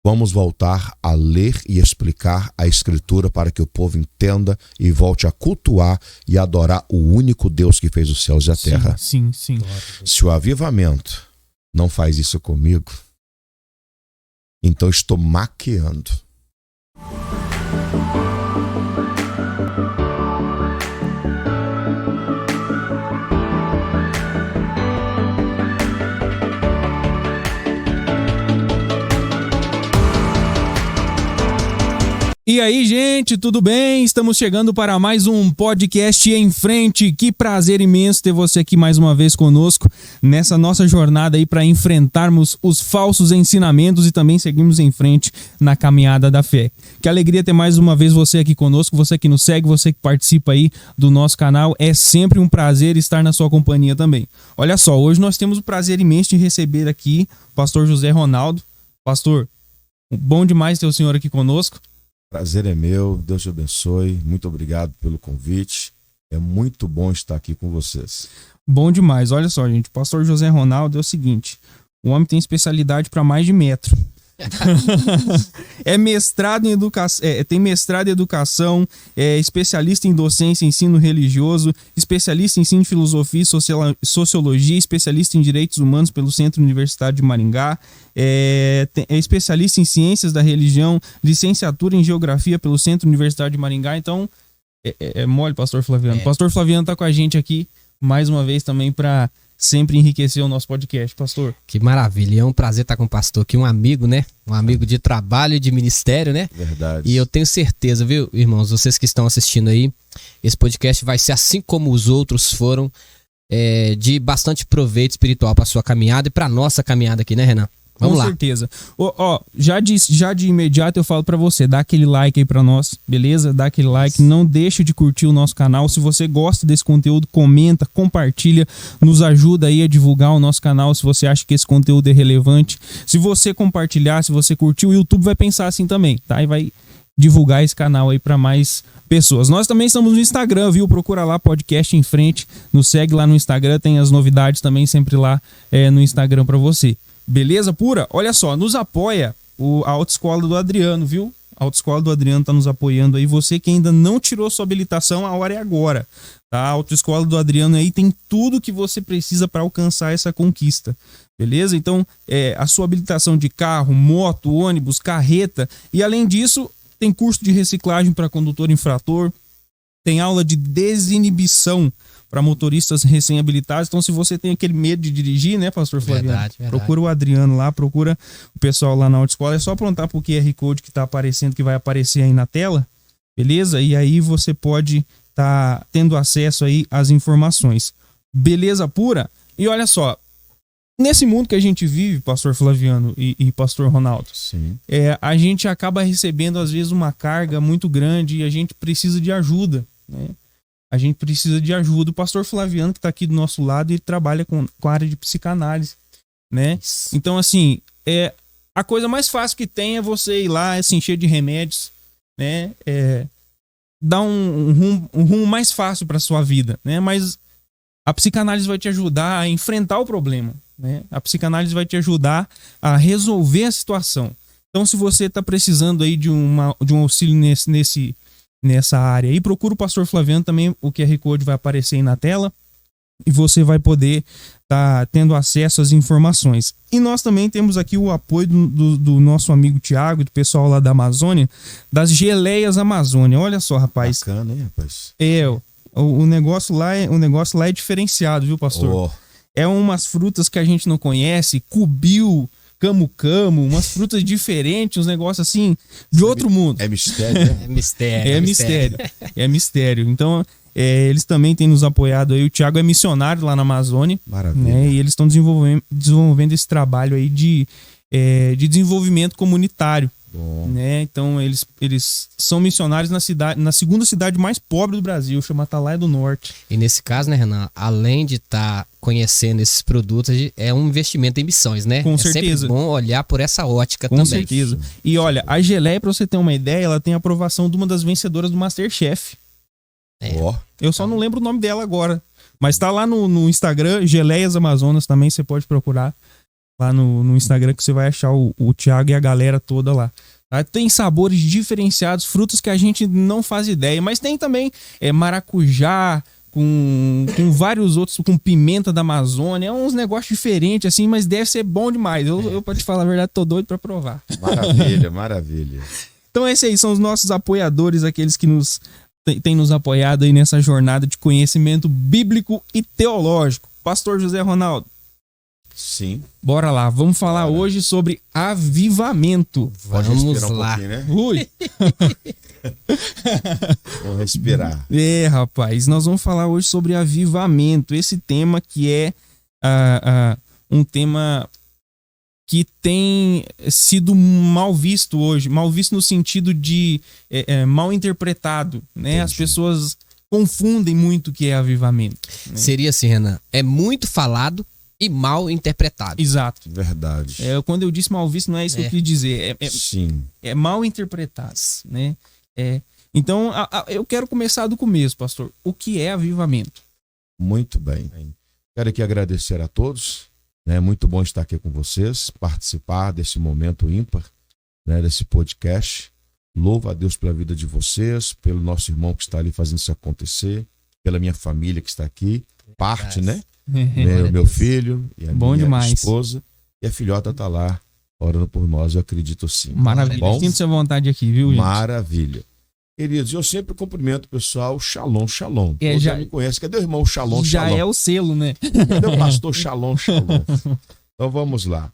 Vamos voltar a ler e explicar a Escritura para que o povo entenda e volte a cultuar e adorar o único Deus que fez os céus e a terra. Sim. Se o avivamento não faz isso comigo, então estou maquiando. E aí, gente, tudo bem? Estamos chegando para mais um podcast em frente. Que prazer imenso ter você aqui mais uma vez conosco nessa nossa jornada aí para enfrentarmos os falsos ensinamentos e também seguirmos em frente na caminhada da fé. Que alegria ter mais uma vez você aqui conosco, você que nos segue, você que participa aí do nosso canal. É sempre um prazer estar na sua companhia também. Olha só, hoje nós temos o prazer imenso de receber aqui o pastor José Ronaldo. Pastor, bom demais ter o senhor aqui conosco. Prazer é meu, Deus te abençoe, muito obrigado pelo convite, é muito bom estar aqui com vocês. Bom demais, olha só, gente, o pastor José Ronaldo é o seguinte, o homem tem especialidade para mais de metro. É mestrado em educação, tem mestrado em educação, é especialista em docência e ensino religioso, especialista em ensino de filosofia e sociologia, especialista em direitos humanos pelo Centro Universitário de Maringá, é especialista em ciências da religião, licenciatura em geografia pelo Centro Universitário de Maringá. Então, é mole, pastor Flaviano. Pastor Flaviano tá com a gente aqui mais uma vez também para sempre enriquecer o nosso podcast, pastor. Que maravilha, é um prazer estar com o pastor aqui, um amigo, né? Um amigo de trabalho e de ministério, né? Verdade. E eu tenho certeza, viu, irmãos, vocês que estão assistindo aí, esse podcast vai ser, assim como os outros foram, de bastante proveito espiritual para sua caminhada e para nossa caminhada aqui, né, Renan? Vamos lá. Com certeza. Já de imediato eu falo pra você, dá aquele like aí pra nós, beleza? Dá aquele like, não deixe de curtir o nosso canal. Se você gosta desse conteúdo, comenta, compartilha, nos ajuda aí a divulgar o nosso canal se você acha que esse conteúdo é relevante. Se você compartilhar, se você curtir, o YouTube vai pensar assim também, tá? E vai divulgar esse canal aí pra mais pessoas. Nós também estamos no Instagram, viu? Procura lá, Podcast em Frente, nos segue lá no Instagram, tem as novidades também sempre lá no Instagram pra você. Beleza pura? Olha só, nos apoia a Autoescola do Adriano, viu? A Autoescola do Adriano tá nos apoiando aí. Você que ainda não tirou sua habilitação, a hora é agora, tá? A Autoescola do Adriano aí tem tudo que você precisa para alcançar essa conquista, beleza? Então, a sua habilitação de carro, moto, ônibus, carreta, e além disso, tem curso de reciclagem para condutor infrator, tem aula de desinibição para motoristas recém-habilitados. Então, se você tem aquele medo de dirigir, né, pastor Flaviano? Verdade. Procura o Adriano lá, procura o pessoal lá na autoescola. É só apontar pro QR Code que tá aparecendo, que vai aparecer aí na tela, beleza? E aí você pode tá tendo acesso aí às informações. Beleza pura? E olha só, nesse mundo que a gente vive, pastor Flaviano e pastor Ronaldo, sim, a gente acaba recebendo às vezes uma carga muito grande e a gente precisa de ajuda, né? A gente precisa de ajuda. O pastor Flaviano, que está aqui do nosso lado, ele trabalha com a área de psicanálise, né? Então, assim, a coisa mais fácil que tem é você ir lá, se encher de remédios, né? Dar um rumo mais fácil para sua vida, né? Mas a psicanálise vai te ajudar a enfrentar o problema, né? A psicanálise vai te ajudar a resolver a situação. Então, se você está precisando aí de um auxílio nessa área aí, procura o pastor Flaviano também, o QR Code vai aparecer aí na tela e você vai poder estar tendo acesso às informações. E nós também temos aqui o apoio do nosso amigo Tiago, do pessoal lá da Amazônia, das Geleias Amazônia. Olha só, rapaz. Bacana, hein, rapaz? O negócio lá é diferenciado, viu, pastor? É umas frutas que a gente não conhece, cubil, camu-camu, umas frutas diferentes, uns negócios assim, de outro mundo. É mistério, né? É mistério. Então, eles também têm nos apoiado aí. O Thiago é missionário lá na Amazônia. Maravilha. Né? E eles estão desenvolvendo esse trabalho aí de desenvolvimento comunitário. Né? Então, eles são missionários na segunda cidade mais pobre do Brasil, chama Atalaia do Norte. E nesse caso, né, Renan, além de estar conhecendo esses produtos, é um investimento em missões, né? Com certeza. É sempre bom olhar por essa ótica Com também. Com certeza. E olha, a geleia, pra você ter uma ideia, ela tem a aprovação de uma das vencedoras do MasterChef. Eu só não lembro o nome dela agora. Mas tá lá no Instagram, Geleias Amazonas também, você pode procurar. lá no Instagram, que você vai achar o Thiago e a galera toda lá. Tá? Tem sabores diferenciados, frutas que a gente não faz ideia, mas tem também maracujá, com vários outros, com pimenta da Amazônia, uns negócios diferentes assim, mas deve ser bom demais. Eu pra te falar a verdade, tô doido pra provar. Maravilha, maravilha. Então esses aí são os nossos apoiadores, aqueles que têm nos apoiado aí nessa jornada de conhecimento bíblico e teológico. Pastor José Ronaldo. Sim. Bora lá, vamos falar hoje sobre avivamento. Vamos lá. Né? Ui. Vamos respirar. Rapaz, nós vamos falar hoje sobre avivamento. Esse tema que é um tema que tem sido mal visto hoje. Mal visto no sentido de mal interpretado, né? Entendi. As pessoas confundem muito o que é avivamento, né? Seria assim, Renan. É muito falado e mal interpretado. Exato. Verdade. Quando eu disse mal visto, não é isso que eu quis dizer. Sim. É mal interpretado, né? Então, eu quero começar do começo, pastor. O que é avivamento? Muito bem. Quero aqui agradecer a todos. É muito bom estar aqui com vocês, participar desse momento ímpar, né, desse podcast. Louvo a Deus pela vida de vocês, pelo nosso irmão que está ali fazendo isso acontecer, pela minha família que está aqui, parte, né? O meu filho e a minha esposa. E a filhota está lá orando por nós, eu acredito sim. Maravilha. Bom? Sinta-se à vontade aqui, viu, gente? Maravilha. Queridos, eu sempre cumprimento o pessoal, Shalom, Shalom. Todos já me conhecem. Cadê o irmão Shalom, já Shalom? é o selo, né? Cadê o pastor Shalom, Shalom? Então vamos lá.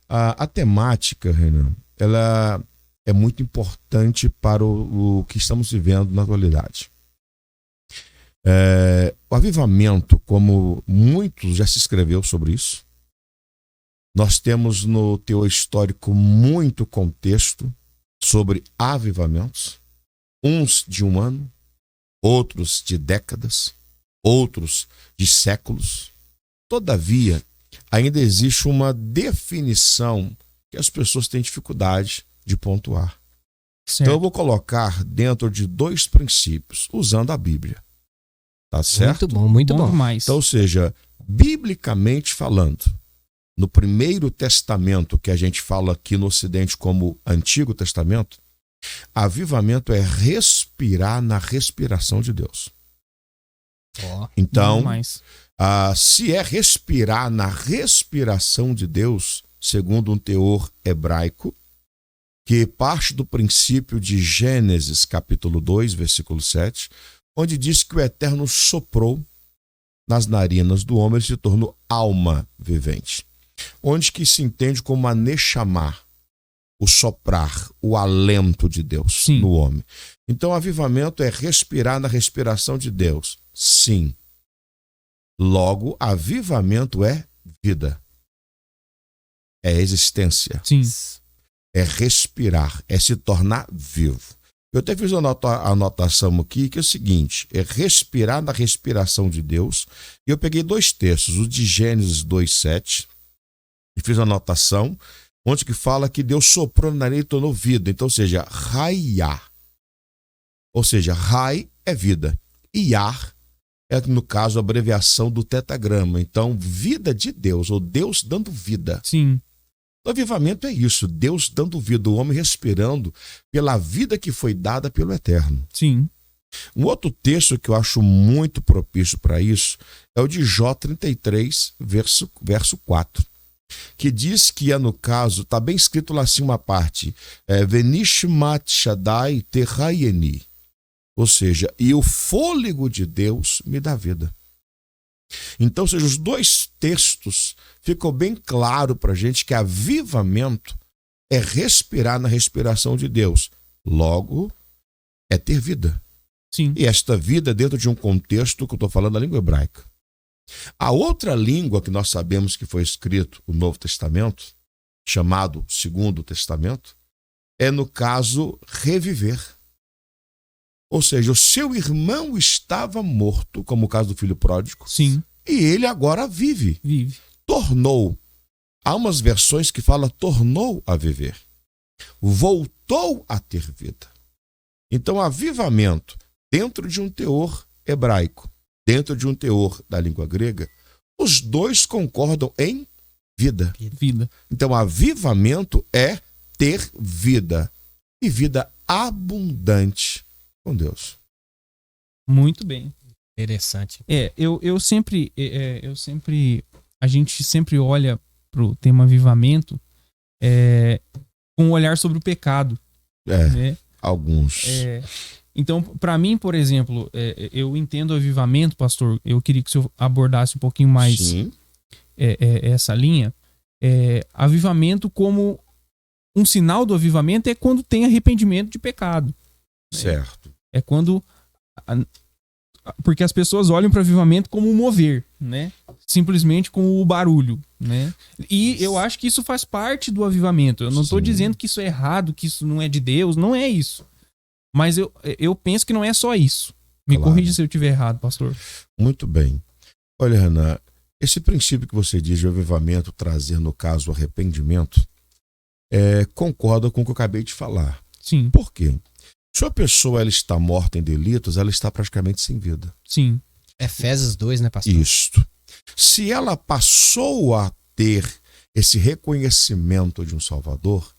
A temática, Renan, ela é muito importante para o que estamos vivendo na atualidade. O avivamento, como muitos já se escreveu sobre isso, nós temos no teor histórico muito contexto sobre avivamentos, uns de um ano, outros de décadas, outros de séculos. Todavia, ainda existe uma definição que as pessoas têm dificuldade de pontuar. Certo. Então eu vou colocar dentro de 2 princípios, usando a Bíblia. Tá certo? Muito bom, muito bom. Demais. Então, ou seja, biblicamente falando, no Primeiro Testamento, que a gente fala aqui no Ocidente como Antigo Testamento, avivamento é respirar na respiração de Deus. Então, se é respirar na respiração de Deus, segundo um teor hebraico, que parte do princípio de Gênesis, capítulo 2, versículo 7, onde diz que o Eterno soprou nas narinas do homem e se tornou alma vivente. Onde que se entende como a Neshama, o soprar, o alento de Deus Sim. no homem. Então, avivamento é respirar na respiração de Deus. Sim. Logo, avivamento é vida. É existência. Sim. É respirar, é se tornar vivo. Eu até fiz uma anotação aqui que é o seguinte, é respirar na respiração de Deus. E eu peguei 2 textos, o de Gênesis 2:7, e fiz uma anotação onde que fala que Deus soprou na nariz e tornou vida. Então, ou seja, Raiá. Ou seja, Rai é vida. E Yar é, no caso, a abreviação do tetagrama. Então, vida de Deus, ou Deus dando vida. Sim. O avivamento é isso, Deus dando vida, o homem respirando pela vida que foi dada pelo Eterno. Sim. Um outro texto que eu acho muito propício para isso é o de Jó 33, verso 4. Que diz que no caso, está bem escrito lá assim uma parte, Venishmat Shaddai Terraieni, ou seja, e o fôlego de Deus me dá vida. Então, ou seja, os 2 textos ficam bem claro para a gente que avivamento é respirar na respiração de Deus. Logo, é ter vida. Sim. E esta vida dentro de um contexto que eu estou falando da língua hebraica. A outra língua que nós sabemos que foi escrito o Novo Testamento, chamado Segundo Testamento, é, no caso, reviver. Ou seja, o seu irmão estava morto, como o caso do filho pródigo, Sim. e ele agora vive. Vive. Tornou. Há umas versões que falam tornou a viver. Voltou a ter vida. Então, avivamento, dentro de um teor hebraico, dentro de um teor da língua grega, os 2 concordam em Vida. Vida. Então, avivamento é ter vida. E vida abundante com Deus. Muito bem. Interessante. A gente sempre olha pro tema avivamento com um olhar sobre o pecado. Né? Alguns. Então, para mim, por exemplo, eu entendo avivamento, pastor, eu queria que o senhor abordasse um pouquinho mais essa linha. Avivamento como um sinal do avivamento é quando tem arrependimento de pecado. Certo. É quando... Porque as pessoas olham para o avivamento como um mover, né? Simplesmente com o barulho, né? E eu acho que isso faz parte do avivamento. Eu não estou dizendo que isso é errado, que isso não é de Deus, não é isso. Mas eu penso que não é só isso. Me corrija se eu estiver errado, pastor. Muito bem. Olha, Renan, esse princípio que você diz de avivamento trazer, no caso, o arrependimento, concorda com o que eu acabei de falar. Sim. Por quê? Se a pessoa ela está morta em delitos, ela está praticamente sem vida. Sim. Efésios 2, né, pastor? Isto. Se ela passou a ter esse reconhecimento de um Salvador,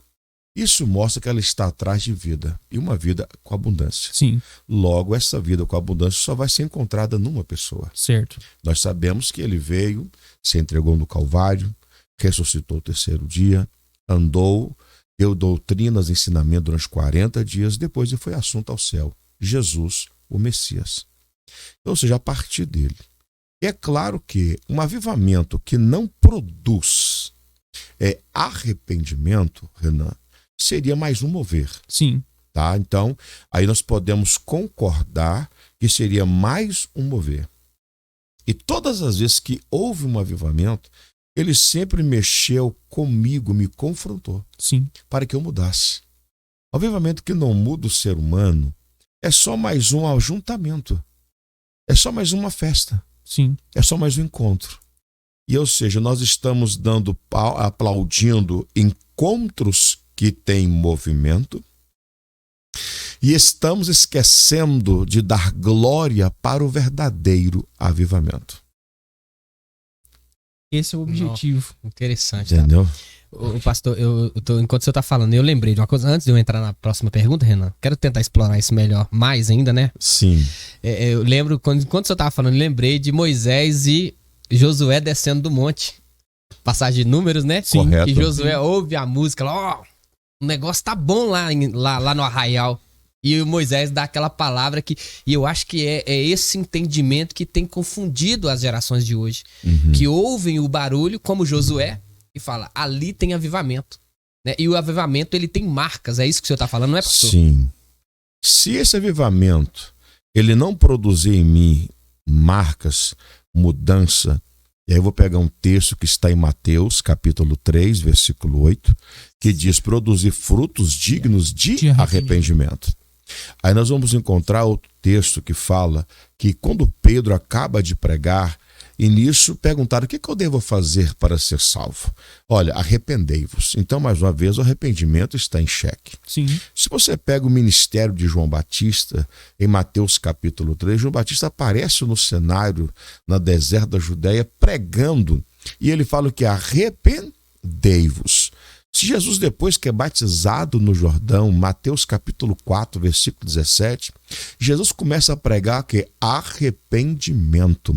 isso mostra que ela está atrás de vida. E uma vida com abundância. Sim. Logo, essa vida com abundância só vai ser encontrada numa pessoa. Certo. Nós sabemos que ele veio, se entregou no Calvário, ressuscitou o terceiro dia, andou, deu doutrinas, ensinamento durante 40 dias, depois ele foi assunto ao céu. Jesus, o Messias. Ou seja, a partir dele. É claro que um avivamento que não produz arrependimento, Renan, seria mais um mover. Sim. Tá? Então, aí nós podemos concordar que seria mais um mover. E todas as vezes que houve um avivamento, ele sempre mexeu comigo, me confrontou. Sim. Para que eu mudasse. O avivamento que não muda o ser humano é só mais um ajuntamento. É só mais uma festa. Sim. É só mais um encontro. E, ou seja, nós estamos aplaudindo encontros que têm movimento e estamos esquecendo de dar glória para o verdadeiro avivamento. Esse é o objetivo. Interessante. Entendeu? Tá? O pastor, enquanto o senhor está falando, eu lembrei de uma coisa. Antes de eu entrar na próxima pergunta, Renan, quero tentar explorar isso melhor, mais ainda, né? Sim. Eu lembro, enquanto o senhor estava falando, eu lembrei de Moisés e Josué descendo do monte. Passagem de Números, né? Sim. Correto. Que Josué ouve a música, o negócio tá bom lá no arraial. E o Moisés dá aquela palavra e eu acho que é esse entendimento que tem confundido as gerações de hoje. Uhum. Que ouvem o barulho, como Josué, e fala, ali tem avivamento. Né? E o avivamento, ele tem marcas, é isso que o senhor está falando, não é, pastor? Sim. Se esse avivamento, ele não produzir em mim marcas, mudança, e aí eu vou pegar um texto que está em Mateus, capítulo 3, versículo 8, que diz produzir frutos dignos de arrependimento. Aí nós vamos encontrar outro texto que fala que quando Pedro acaba de pregar, e nisso perguntaram, o que eu devo fazer para ser salvo? Olha, arrependei-vos. Então, mais uma vez, o arrependimento está em xeque. Sim. Se você pega o ministério de João Batista, em Mateus capítulo 3, João Batista aparece no cenário, na deserta da Judéia, pregando, e ele fala que arrependei-vos. Se Jesus, depois que é batizado no Jordão, Mateus capítulo 4, versículo 17, Jesus começa a pregar que arrependimento.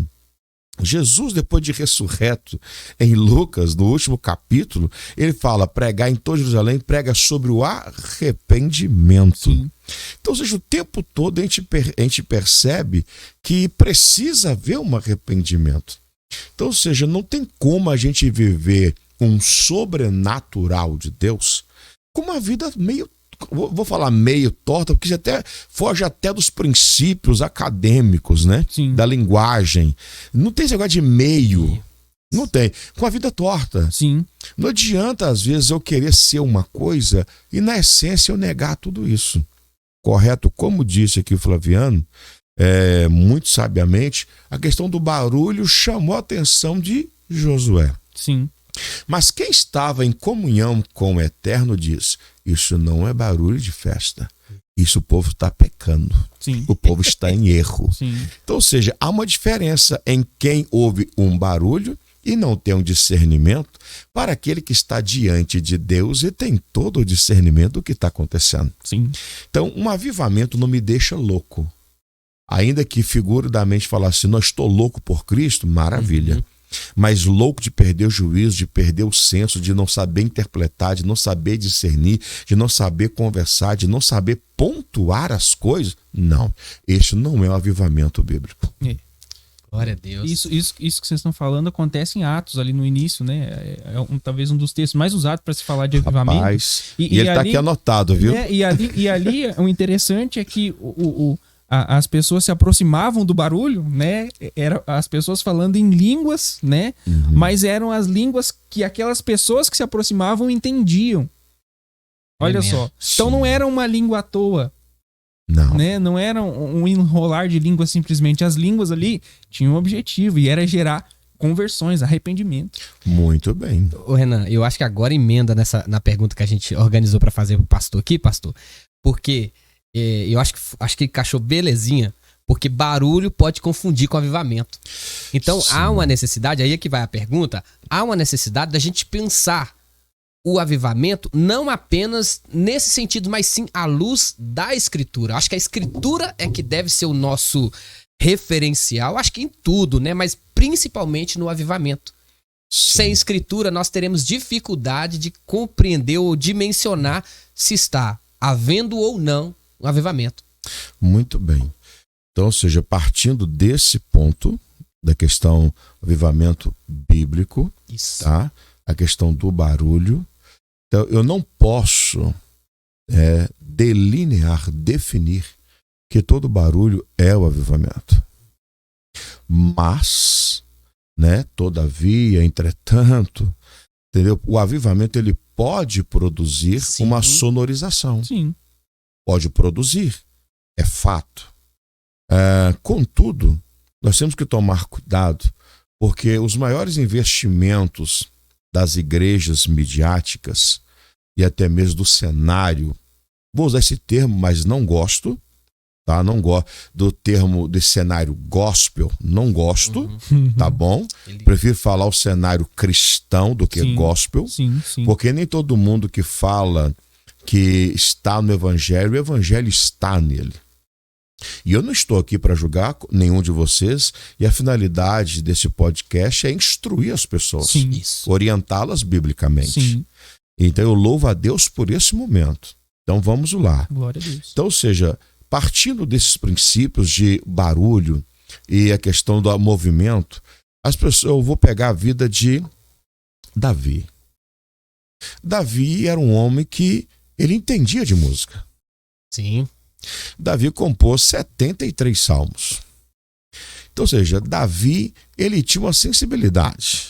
Jesus, depois de ressurreto, em Lucas, no último capítulo, ele fala, pregar em toda Jerusalém, prega sobre o arrependimento. Sim. Então, ou seja, o tempo todo a gente percebe que precisa haver um arrependimento. Então, ou seja, não tem como a gente viver um sobrenatural de Deus com uma vida meio, vou falar meio torta, porque até foge até dos princípios acadêmicos, né? Sim. Da linguagem. Não tem esse negócio de meio. Não tem. Com a vida torta. Sim. Não adianta, às vezes, eu querer ser uma coisa e, na essência, eu negar tudo isso. Correto? Como disse aqui o Flaviano, muito sabiamente, a questão do barulho chamou a atenção de Josué. Sim. Mas quem estava em comunhão com o Eterno diz, isso não é barulho de festa, isso o povo está pecando, Sim. o povo está em erro. Sim. Então, ou seja, há uma diferença em quem ouve um barulho e não tem um discernimento para aquele que está diante de Deus e tem todo o discernimento do que está acontecendo. Sim. Então, um avivamento não me deixa louco. Ainda que figuradamente falar assim, não estou louco por Cristo, maravilha. Mas louco de perder o juízo, de perder o senso, de não saber interpretar, de não saber discernir, de não saber conversar, de não saber pontuar as coisas, não. Este não é o avivamento bíblico. Glória a Deus. Isso que vocês estão falando acontece em Atos, ali no início, né? Talvez um dos textos mais usados para se falar de avivamento. Rapaz, e ele está aqui anotado, viu? E ali o interessante é que as pessoas se aproximavam do barulho, né? As pessoas falando em línguas, né? Mas eram as línguas que aquelas pessoas que se aproximavam entendiam. Olha só. Então não era uma língua à toa. Não. Né? Não era um enrolar de língua simplesmente. As línguas ali tinham um objetivo e era gerar conversões, arrependimento. Muito bem. Ô Renan, eu acho que agora emenda na pergunta que a gente organizou para fazer pro pastor aqui, pastor, porque eu acho que encaixou belezinha, porque barulho pode confundir com avivamento. Então há uma necessidade, aí é que vai a pergunta, há uma necessidade da gente pensar o avivamento não apenas nesse sentido, mas sim à luz da Escritura. Acho que a Escritura é que deve ser o nosso referencial, acho que em tudo, né? Mas principalmente no avivamento. Sim. Sem Escritura, nós teremos dificuldade de compreender ou dimensionar se está havendo ou não um avivamento. Muito bem. Então, ou seja, partindo desse ponto, da questão avivamento bíblico, isso. Tá? A questão do barulho, então eu não posso definir que todo barulho é o avivamento. Mas, né, todavia, entretanto, entendeu? O avivamento ele pode produzir uma sonorização. Sim. Pode produzir, é fato. Contudo, nós temos que tomar cuidado, porque os maiores investimentos das igrejas midiáticas e até mesmo do cenário, vou usar esse termo, mas não gosto, tá? Não gosto do termo de cenário gospel, não gosto, tá bom? Prefiro falar o cenário cristão do que gospel, porque nem todo mundo que fala que está no evangelho, o evangelho está nele. E eu não estou aqui para julgar nenhum de vocês, e a finalidade desse podcast é instruir as pessoas, orientá-las biblicamente. Sim. Então eu louvo a Deus por esse momento. Então vamos lá. Glória a Deus. Então, ou seja, partindo desses princípios de barulho e a questão do movimento, eu vou pegar a vida de Davi. Davi era um homem que ele entendia de música. Sim. Davi compôs 73 salmos. Então, ou seja, Davi, ele tinha uma sensibilidade.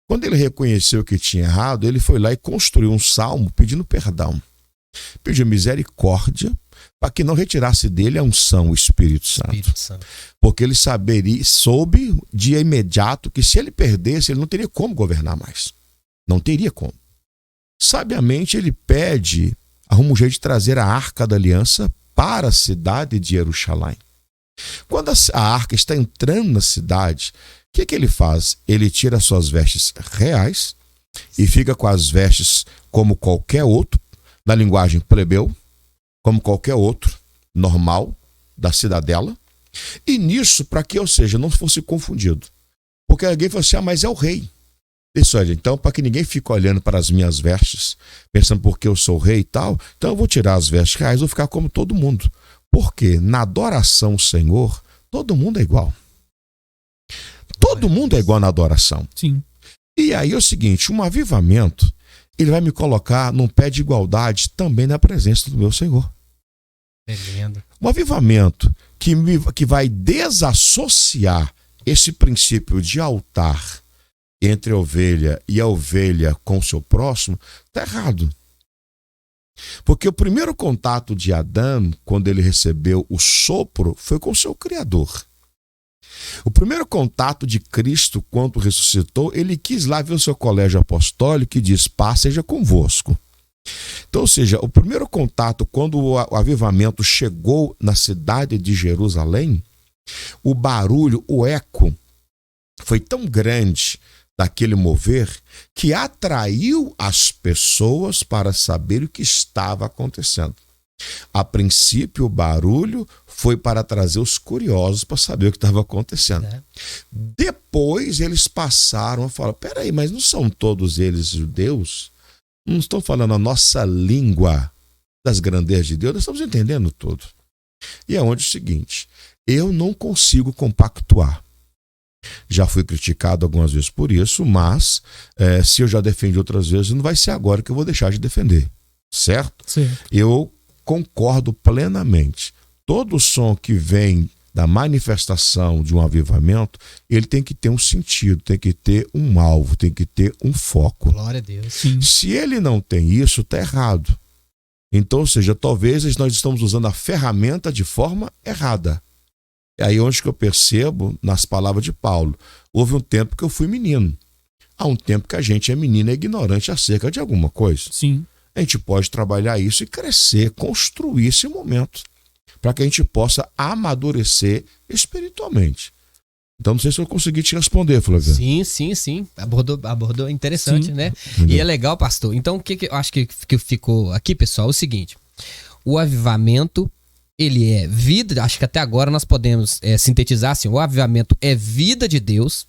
Quando ele reconheceu que tinha errado, ele foi lá e construiu um salmo pedindo perdão. Pediu misericórdia para que não retirasse dele a unção, o Espírito Santo. Porque ele soube de imediato que se ele perdesse, ele não teria como governar mais. Não teria como. Sabiamente, ele arruma um jeito de trazer a Arca da Aliança para a cidade de Jerusalém. Quando a arca está entrando na cidade, o que ele faz? Ele tira suas vestes reais e fica com as vestes como qualquer outro, na linguagem plebeu, como qualquer outro, normal, da cidadela. E nisso, para que, ou seja, não fosse confundido. Porque alguém falou assim, mas é o rei. Isso, olha, então, para que ninguém fique olhando para as minhas vestes, pensando porque eu sou rei e tal, então eu vou tirar as vestes reais, vou ficar como todo mundo. Porque na adoração ao Senhor, todo mundo é igual. Todo mundo é igual na adoração. Sim. E aí é o seguinte, um avivamento, ele vai me colocar num pé de igualdade também na presença do meu Senhor. Tremendo. Um avivamento que vai desassociar esse princípio de altar entre a ovelha e a ovelha com o seu próximo, está errado. Porque o primeiro contato de Adão, quando ele recebeu o sopro, foi com o seu Criador. O primeiro contato de Cristo, quando ressuscitou, ele quis lá ver o seu colégio apostólico e diz, paz seja convosco. Então, ou seja, o primeiro contato, quando o avivamento chegou na cidade de Jerusalém, o barulho, o eco, foi tão grande, daquele mover que atraiu as pessoas para saber o que estava acontecendo. A princípio, o barulho foi para trazer os curiosos para saber o que estava acontecendo. Depois, eles passaram a falar, peraí, mas não são todos eles judeus? Não estão falando a nossa língua das grandezas de Deus? Nós estamos entendendo tudo. E é onde é o seguinte, eu não consigo compactuar. Já fui criticado algumas vezes por isso, mas se eu já defendi outras vezes, não vai ser agora que eu vou deixar de defender. Certo? Eu concordo plenamente. Todo som que vem da manifestação de um avivamento, ele tem que ter um sentido, tem que ter um alvo, tem que ter um foco. Glória a Deus. Sim. Se ele não tem isso, está errado. Então, ou seja, talvez nós estamos usando a ferramenta de forma errada. É aí onde que eu percebo, nas palavras de Paulo, houve um tempo que eu fui menino. Há um tempo que a gente é menino e ignorante acerca de alguma coisa. Sim. A gente pode trabalhar isso e crescer, construir esse momento, para que a gente possa amadurecer espiritualmente. Então, não sei se eu consegui te responder, Flávio. Sim. Abordou interessante, né? Entendeu? E é legal, pastor. Então, o que eu acho que ficou aqui, pessoal, é o seguinte. O avivamento, ele é vida, acho que até agora nós podemos sintetizar assim, o avivamento é vida de Deus.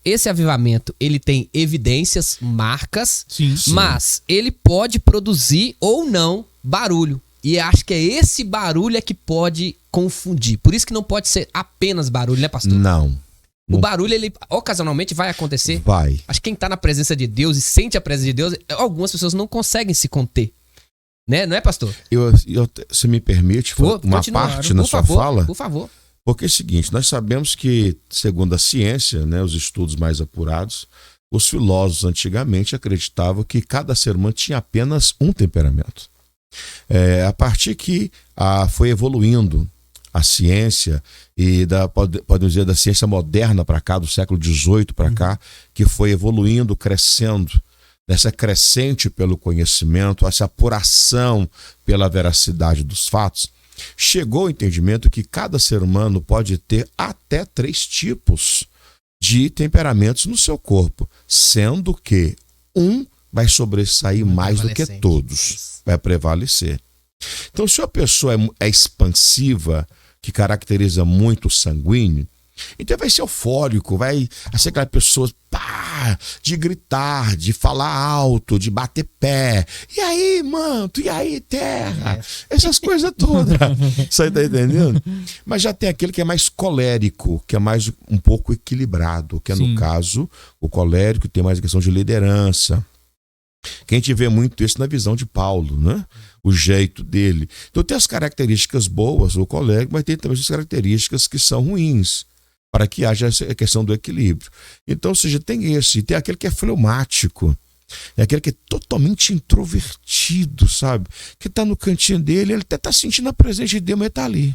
Esse avivamento, ele tem evidências, marcas, Sim. mas ele pode produzir ou não barulho. E acho que é esse barulho que pode confundir. Por isso que não pode ser apenas barulho, né, pastor? Não. O barulho, ele ocasionalmente vai acontecer. Vai. Acho que quem tá na presença de Deus e sente a presença de Deus, algumas pessoas não conseguem se conter. Né? Não é, pastor? Se me permite, uma parte na sua fala? Por favor. Porque é o seguinte, nós sabemos que, segundo a ciência, né, os estudos mais apurados, os filósofos antigamente acreditavam que cada ser humano tinha apenas um temperamento. A partir que foi evoluindo a ciência, e podemos dizer da ciência moderna para cá, do século XVIII para cá, que foi evoluindo, crescendo, nessa crescente pelo conhecimento, essa apuração pela veracidade dos fatos, chegou ao entendimento que cada ser humano pode ter até 3 tipos de temperamentos no seu corpo, sendo que um vai sobressair mais do que todos, vai prevalecer. Então, se a pessoa é expansiva, que caracteriza muito o sanguíneo, então vai ser eufórico, vai ser aquela pessoa de gritar, de falar alto, de bater pé. E aí, manto? E aí, terra? Essas coisas todas. Você tá entendendo? Mas já tem aquele que é mais colérico, que é mais um pouco equilibrado, que é, no caso, o colérico tem mais a questão de liderança. Que a gente vê muito isso na visão de Paulo, né? O jeito dele. Então tem as características boas, o colérico, mas tem também as características que são ruins, para que haja essa questão do equilíbrio. Então, ou seja, tem aquele que é fleumático, é aquele que é totalmente introvertido, sabe? Que está no cantinho dele, ele até está sentindo a presença de Deus, mas está ali.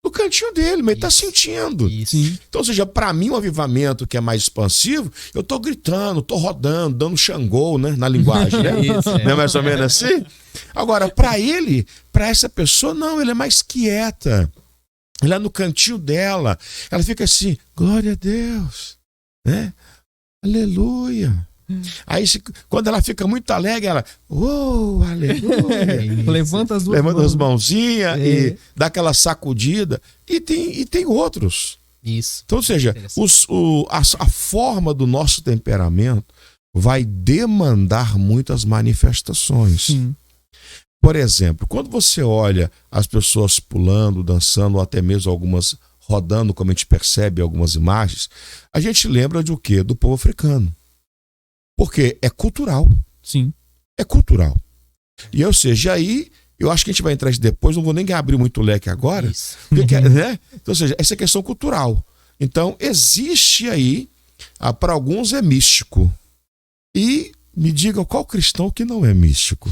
No cantinho dele, mas ele está sentindo. Então, ou seja, para mim, um avivamento que é mais expansivo, eu estou gritando, estou rodando, dando Xangô, né, na linguagem. Né? Não é mais ou menos assim? Agora, para ele, para essa pessoa, não, ele é mais quieta. Lá no cantinho dela, ela fica assim, glória a Deus, né? Aleluia. Aí, quando ela fica muito alegre, ela, aleluia. Levanta as mãozinhas e dá aquela sacudida. E tem outros. Isso. Então, ou seja, a forma do nosso temperamento vai demandar muitas manifestações. Sim. Por exemplo, quando você olha as pessoas pulando, dançando, ou até mesmo algumas rodando, como a gente percebe algumas imagens, a gente lembra de o quê? Do povo africano. Porque é cultural. Sim. É cultural. E, ou seja, aí, eu acho que a gente vai entrar depois, não vou nem abrir muito o leque agora. Isso. Porque, né? Então, ou seja, essa é questão cultural. Então, existe aí, para alguns é místico. E me digam qual cristão que não é místico.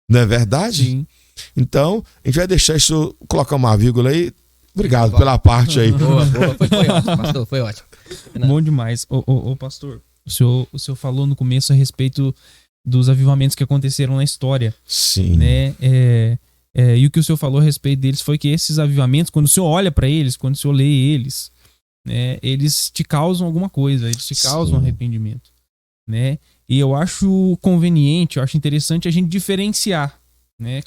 Não é verdade? Sim. Então, a gente vai deixar isso, colocar uma vírgula aí. Obrigado pela parte aí. Boa. Foi ótimo, pastor, foi ótimo. Bom demais. Ô pastor, o senhor falou no começo a respeito dos avivamentos que aconteceram na história. Sim. Né? E o que o senhor falou a respeito deles foi que esses avivamentos, quando o senhor olha para eles, quando o senhor lê eles, né, eles te causam alguma coisa, eles te causam arrependimento, né? E eu acho conveniente, eu acho interessante a gente diferenciar, né,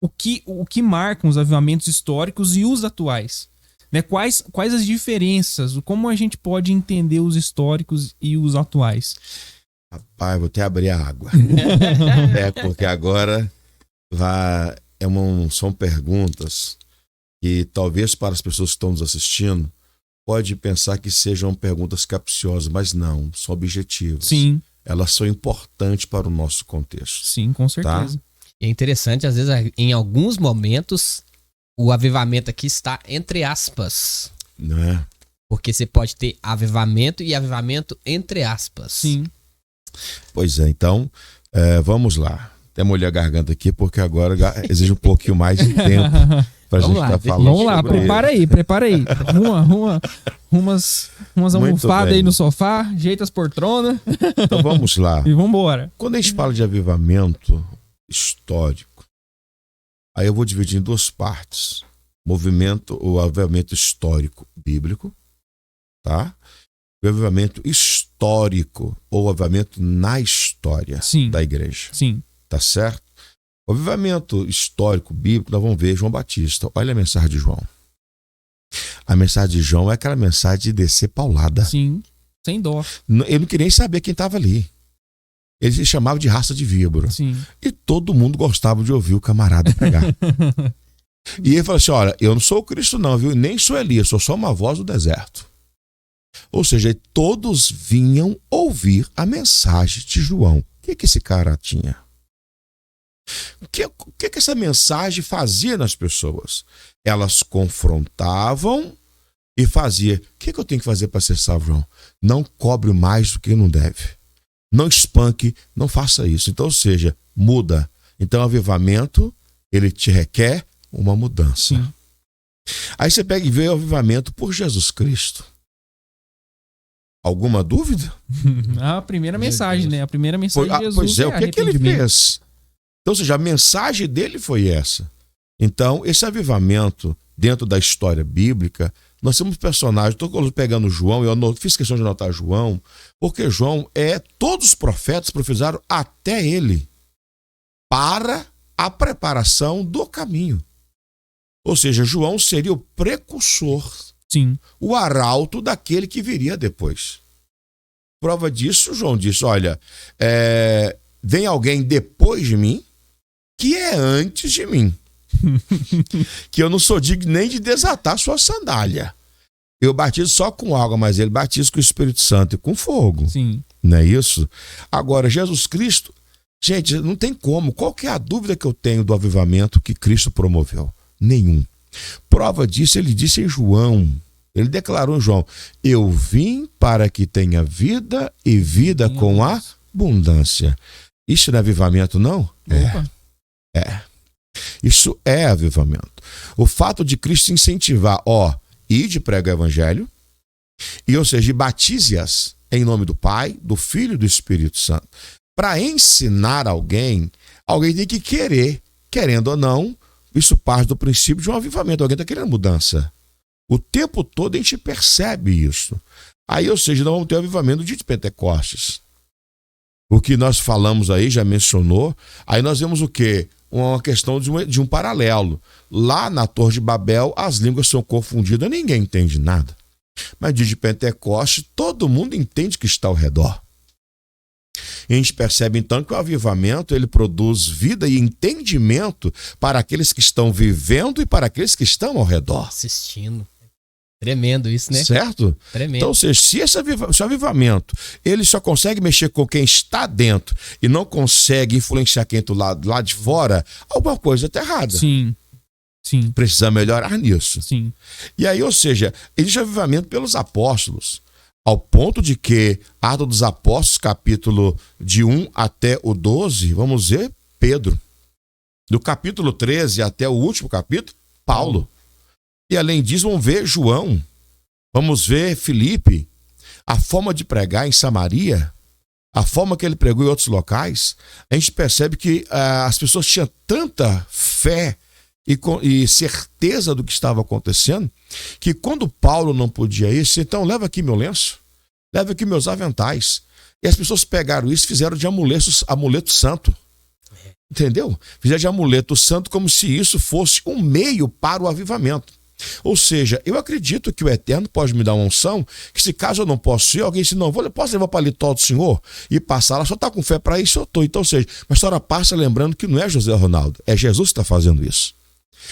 o que marcam os avivamentos históricos e os atuais, né? Quais as diferenças, como a gente pode entender os históricos e os atuais. Rapaz, vou até abrir a água. Porque agora são perguntas que talvez para as pessoas que estão nos assistindo pode pensar que sejam perguntas capciosas, mas não, são objetivas. Sim. Elas são importantes para o nosso contexto. Sim, com certeza. Tá? É interessante, às vezes, em alguns momentos, o avivamento aqui está entre aspas. Não é? Porque você pode ter avivamento e avivamento entre aspas. Sim. Pois é, então, vamos lá. Até molhei a garganta aqui, porque agora exige um pouquinho mais de tempo pra gente estar falando. Vamos lá, prepara aí. Arruma umas almofadas aí no sofá, ajeita as poltronas. Então vamos lá. E vambora. Quando a gente fala de avivamento histórico, aí eu vou dividir em duas partes. O avivamento histórico bíblico, tá? O avivamento histórico ou avivamento na história da igreja. Sim. Tá certo? O avivamento histórico bíblico, nós vamos ver João Batista. Olha a mensagem de João. A mensagem de João é aquela mensagem de descer paulada. Sim, sem dó. Ele não queria nem saber quem estava ali. Ele se chamava de raça de víbora. Sim. E todo mundo gostava de ouvir o camarada pregar. E ele falou assim, olha, eu não sou o Cristo não, viu? Nem sou Elias, sou só uma voz do deserto. Ou seja, todos vinham ouvir a mensagem de João. O que esse cara tinha? O que essa mensagem fazia nas pessoas? Elas confrontavam e faziam. O que eu tenho que fazer para ser salvo, João? Não cobre mais do que não deve. Não espanque, não faça isso. Então, ou seja, muda. Então, o avivamento, ele te requer uma mudança. Sim. Aí você pega e vê o avivamento por Jesus Cristo. Alguma dúvida? A primeira mensagem, né? A primeira mensagem de Jesus. Pois é, o que ele fez? Então, ou seja, a mensagem dele foi essa. Então, esse avivamento, dentro da história bíblica, nós temos personagens, estou pegando João, eu fiz questão de anotar João, porque João todos os profetas profetizaram até ele, para a preparação do caminho. Ou seja, João seria o precursor, sim, o arauto daquele que viria depois. Prova disso, João disse, olha, vem alguém depois de mim, que é antes de mim. Que eu não sou digno nem de desatar sua sandália. Eu batizo só com água, mas ele batiza com o Espírito Santo e com fogo. Sim. Não é isso? Agora, Jesus Cristo, gente, não tem como. Qual que é a dúvida que eu tenho do avivamento que Cristo promoveu? Nenhum. Prova disso, ele disse em João. Ele declarou em João, eu vim para que tenha vida e vida com abundância. Isso não é avivamento, não? Opa. Isso é avivamento. O fato de Cristo incentivar, ide pregar o evangelho, e ou seja, batize-as em nome do Pai, do Filho e do Espírito Santo. Para ensinar alguém tem que querer, querendo ou não, isso parte do princípio de um avivamento. Alguém está querendo mudança. O tempo todo a gente percebe isso. Aí, ou seja, nós vamos ter o avivamento de Pentecostes. O que nós falamos aí, já mencionou, aí nós vemos o quê? Uma questão de um paralelo. Lá na Torre de Babel, as línguas são confundidas, ninguém entende nada. Mas dia de Pentecostes, todo mundo entende que está ao redor. E a gente percebe então que o avivamento ele produz vida e entendimento para aqueles que estão vivendo e para aqueles que estão ao redor. Assistindo. Tremendo isso, né? Certo? Tremendo. Então, ou seja, se esse avivamento ele só consegue mexer com quem está dentro e não consegue influenciar quem está lá de fora, alguma coisa está errada. Sim. Sim. Precisa melhorar nisso. Sim. E aí, ou seja, existe avivamento pelos apóstolos, ao ponto de que Atos dos Apóstolos, capítulo de 1 até o 12, vamos ver Pedro. Do capítulo 13 até o último capítulo, Paulo. E além disso, vamos ver João, vamos ver Filipe, a forma de pregar em Samaria, a forma que ele pregou em outros locais. A gente percebe que as pessoas tinham tanta fé e certeza do que estava acontecendo, que quando Paulo não podia ir, então leva aqui meu lenço, leva aqui meus aventais. E as pessoas pegaram isso e fizeram de amuleto santo. Entendeu? Fizeram de amuleto santo como se isso fosse um meio para o avivamento. Ou seja, eu acredito que o Eterno pode me dar uma unção, que se caso eu não posso ir, alguém disse, não, posso levar o paletó do senhor e passar lá, só está com fé para isso, eu estou. Então, ou seja, mas a senhora passa lembrando que não é José Ronaldo, é Jesus que está fazendo isso.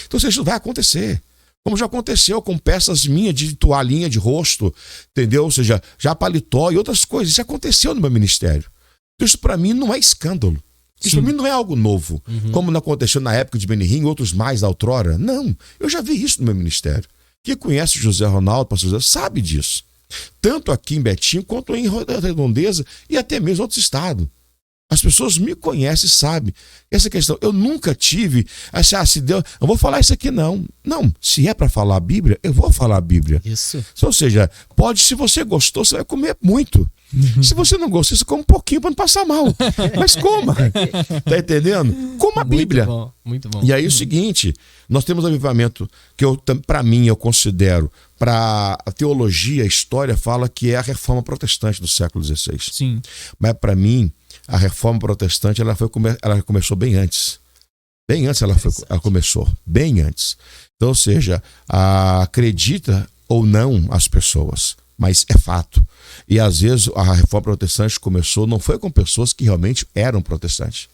Então, ou seja, isso vai acontecer. Como já aconteceu com peças minhas de toalhinha de rosto, entendeu? Ou seja, já paletó e outras coisas. Isso aconteceu no meu ministério. Então, isso para mim não é escândalo. Isso para mim não é algo novo, como não aconteceu na época de Benihim e outros mais da outrora. Não, eu já vi isso no meu ministério. Quem conhece José Ronaldo, pastor José, sabe disso. Tanto aqui em Betim, quanto em Redondeza e até mesmo em outros estados. As pessoas me conhecem e sabem. Essa questão, eu nunca tive, se Deus, eu vou falar isso aqui não. Não, se é para falar a Bíblia, eu vou falar a Bíblia. Isso. Ou seja, pode, se você gostou, você vai comer muito. Se você não gostou, você come um pouquinho para não passar mal. Mas coma. Tá entendendo? Coma a Bíblia. Muito bom, muito bom. E aí é o seguinte, nós temos avivamento que para mim eu considero, para a teologia, a história fala que é a reforma protestante do século XVI. Sim. Mas para mim, a reforma protestante ela começou bem antes. Bem antes ela começou. Bem antes. Então, ou seja, acredita ou não as pessoas, mas é fato. E às vezes a reforma protestante começou, não foi com pessoas que realmente eram protestantes.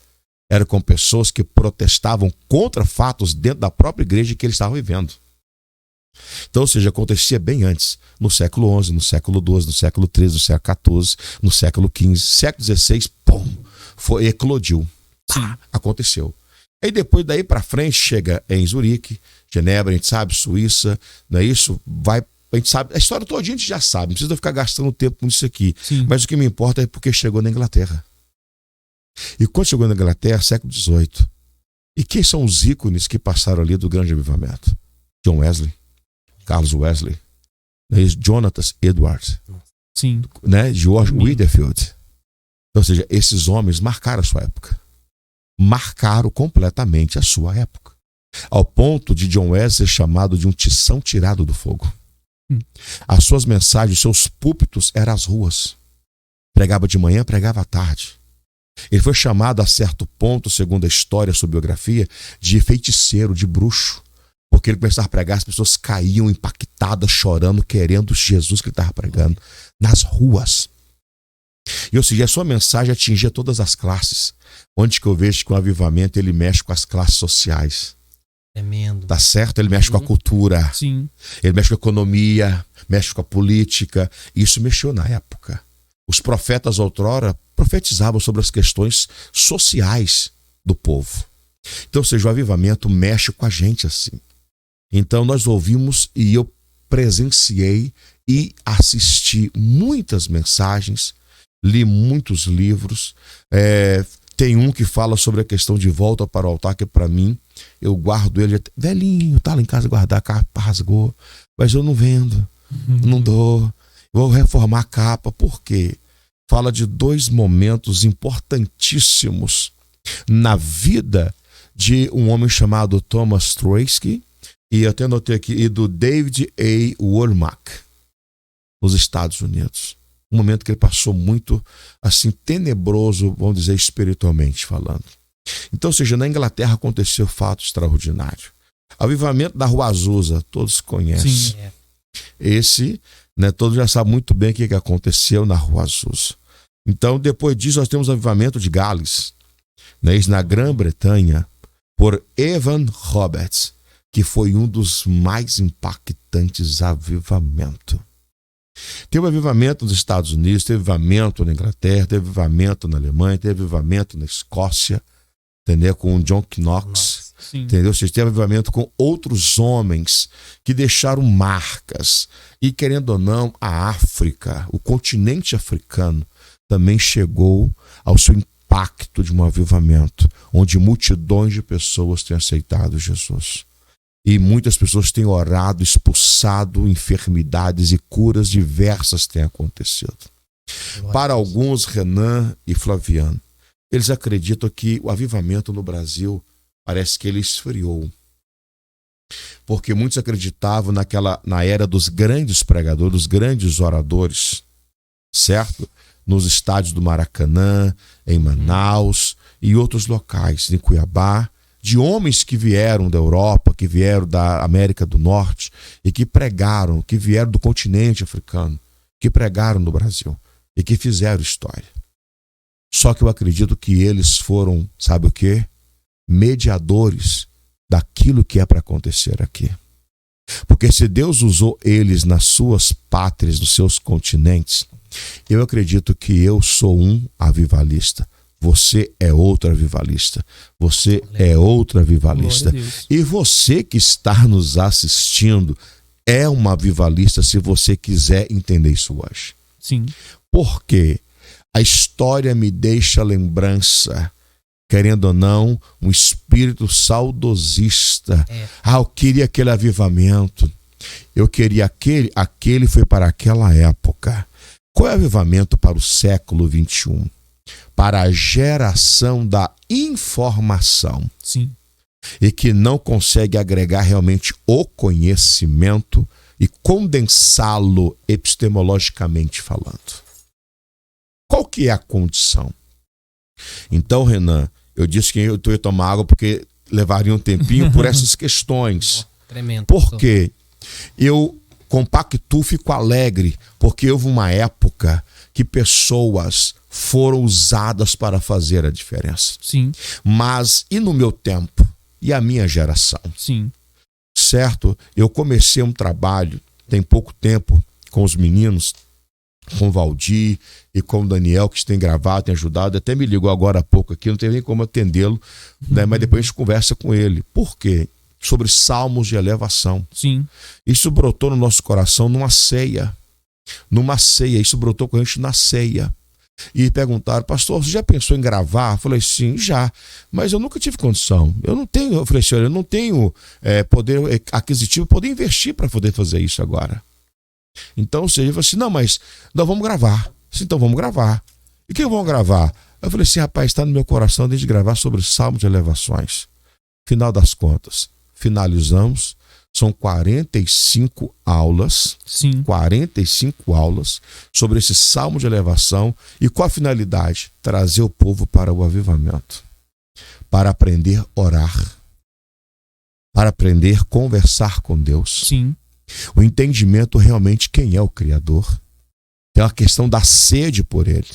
Era com pessoas que protestavam contra fatos dentro da própria igreja que eles estavam vivendo. Então, ou seja, acontecia bem antes, no século XI, no século XII, no século XIII, no século XIV, no século XV, século XVI, pum, eclodiu. Pá, aconteceu. E depois daí para frente chega em Zurique, Genebra, a gente sabe, Suíça, não é isso? A gente sabe, a história toda a gente já sabe, não precisa ficar gastando tempo com isso aqui. Sim. Mas o que me importa é porque chegou na Inglaterra. E quando chegou na Inglaterra, século XVIII, e quem são os ícones que passaram ali do grande avivamento? John Wesley, Carlos Wesley, Jonathan Edwards, Sim. né? George Whitefield. Ou seja, esses homens marcaram a sua época. Marcaram completamente a sua época. Ao ponto de John Wesley ser chamado de um tição tirado do fogo. As suas mensagens, os seus púlpitos eram as ruas. Pregava de manhã, pregava à tarde. Ele foi chamado a certo ponto, segundo a história, a sua biografia, de feiticeiro, de bruxo. Porque ele começava a pregar, as pessoas caíam impactadas, chorando, querendo Jesus que ele estava pregando nas ruas. E ou seja, a sua mensagem atingia todas as classes. Onde que eu vejo que o avivamento ele mexe com as classes sociais. Tremendo. Tá certo? Ele mexe com a cultura. Sim. Ele mexe com a economia, mexe com a política. Isso mexeu na época. Os profetas outrora profetizavam sobre as questões sociais do povo. Então, ou seja, o avivamento mexe com a gente assim. Então nós ouvimos e eu presenciei e assisti muitas mensagens, li muitos livros. Tem um que fala sobre a questão de volta para o altar, que para mim, eu guardo ele, velhinho, tá lá em casa guardar, a capa rasgou, mas eu não vendo, não dou, vou reformar a capa, por quê? Fala de dois momentos importantíssimos na vida de um homem chamado Thomas Tracy, e eu até anotei aqui, e do David A. Womack, nos Estados Unidos. Um momento que ele passou muito, assim, tenebroso, vamos dizer, espiritualmente falando. Então, ou seja, na Inglaterra aconteceu fato extraordinário. Avivamento da Rua Azusa, todos conhecem. Sim. Esse, né, todos já sabem muito bem o que aconteceu na Rua Azusa. Então, depois disso, nós temos o avivamento de Gales, né, na Grã-Bretanha, por Evan Roberts, que foi um dos mais impactantes avivamentos. Teve avivamento nos Estados Unidos, teve avivamento na Inglaterra, teve avivamento na Alemanha, teve avivamento na Escócia, entendeu? Com o John Knox, entendeu? Você teve avivamento com outros homens que deixaram marcas. E querendo ou não, a África, o continente africano, também chegou ao seu impacto de um avivamento, onde multidões de pessoas têm aceitado Jesus. E muitas pessoas têm orado, expulsado enfermidades e curas diversas têm acontecido. Para alguns, Renan e Flaviano, eles acreditam que o avivamento no Brasil parece que ele esfriou. Porque muitos acreditavam na era dos grandes pregadores, dos grandes oradores, certo? Nos estádios do Maracanã, em Manaus e outros locais, em Cuiabá, de homens que vieram da Europa, que vieram da América do Norte e que pregaram, que vieram do continente africano, que pregaram no Brasil e que fizeram história. Só que eu acredito que eles foram, sabe o quê? Mediadores daquilo que é para acontecer aqui. Porque se Deus usou eles nas suas pátrias, nos seus continentes, eu acredito que eu sou um avivalista. Você é outro avivalista. Você é outro avivalista. E você que está nos assistindo é uma avivalista se você quiser entender isso hoje. Sim. Porque a história me deixa lembrança, querendo ou não, um espírito saudosista. Eu queria aquele avivamento. Eu queria aquele foi para aquela época. Qual é o avivamento para o século XXI? Para a geração da informação. Sim. E que não consegue agregar realmente o conhecimento e condensá-lo epistemologicamente falando. Qual que é a condição? Então, Renan, eu disse que eu ia tomar água porque levaria um tempinho por essas questões. Tremendo. Por quê? Eu compactuo, fico alegre, porque houve uma época que pessoas foram usadas para fazer a diferença. Sim. Mas e no meu tempo? E a minha geração? Sim. Certo? Eu comecei um trabalho, tem pouco tempo, com os meninos, com o Valdir e com o Daniel, que tem gravado, tem ajudado. Até me ligou agora há pouco aqui, não tem nem como atendê-lo, né? Mas depois a gente conversa com ele. Por quê? Sobre salmos de elevação. Sim. Isso brotou no nosso coração numa ceia. Isso brotou com a gente na ceia. E perguntaram, pastor, você já pensou em gravar? Eu falei, sim, já. Mas eu nunca tive condição. Eu falei, senhor, eu não tenho poder aquisitivo, poder investir para poder fazer isso agora. Então, ou seja, ele falou assim, não, mas nós vamos gravar. Então vamos gravar. E o que vamos gravar? Eu falei assim, rapaz, está no meu coração de gravar sobre salmos de elevações. Final das contas, finalizamos. São 45 aulas. Sim. 45 aulas sobre esse salmo de elevação. E qual a finalidade? Trazer o povo para o avivamento. Para aprender a orar. Para aprender a conversar com Deus. Sim. O entendimento realmente quem é o Criador. Tem uma questão da sede por Ele.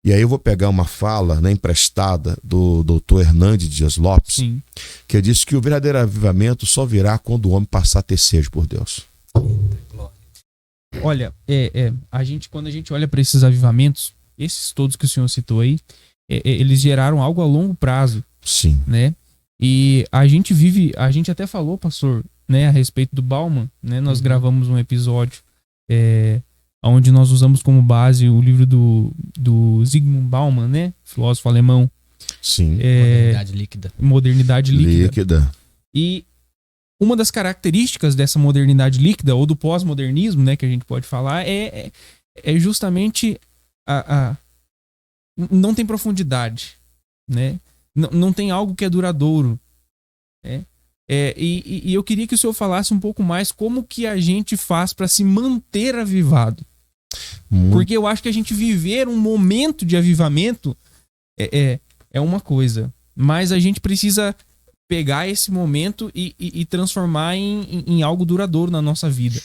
E aí eu vou pegar uma fala, né, emprestada do Dr. Hernandes Dias Lopes, Sim. que diz que o verdadeiro avivamento só virá quando o homem passar a ter sede por Deus. Olha, quando a gente olha para esses avivamentos, esses todos que o senhor citou aí, eles geraram algo a longo prazo. Sim. Né? E a gente até falou, pastor, né, a respeito do Bauman, né? Nós gravamos um episódio onde nós usamos como base o livro do Zygmunt Bauman, né? Filósofo alemão. Sim. Modernidade líquida. Líquida. E uma das características dessa modernidade líquida, ou do pós-modernismo, né, que a gente pode falar, é justamente não tem profundidade, né? Não tem algo que é duradouro, né? E eu queria que o senhor falasse um pouco mais como que a gente faz para se manter avivado. Porque eu acho que a gente viver um momento de avivamento é uma coisa, mas a gente precisa pegar esse momento e transformar em algo duradouro na nossa vida.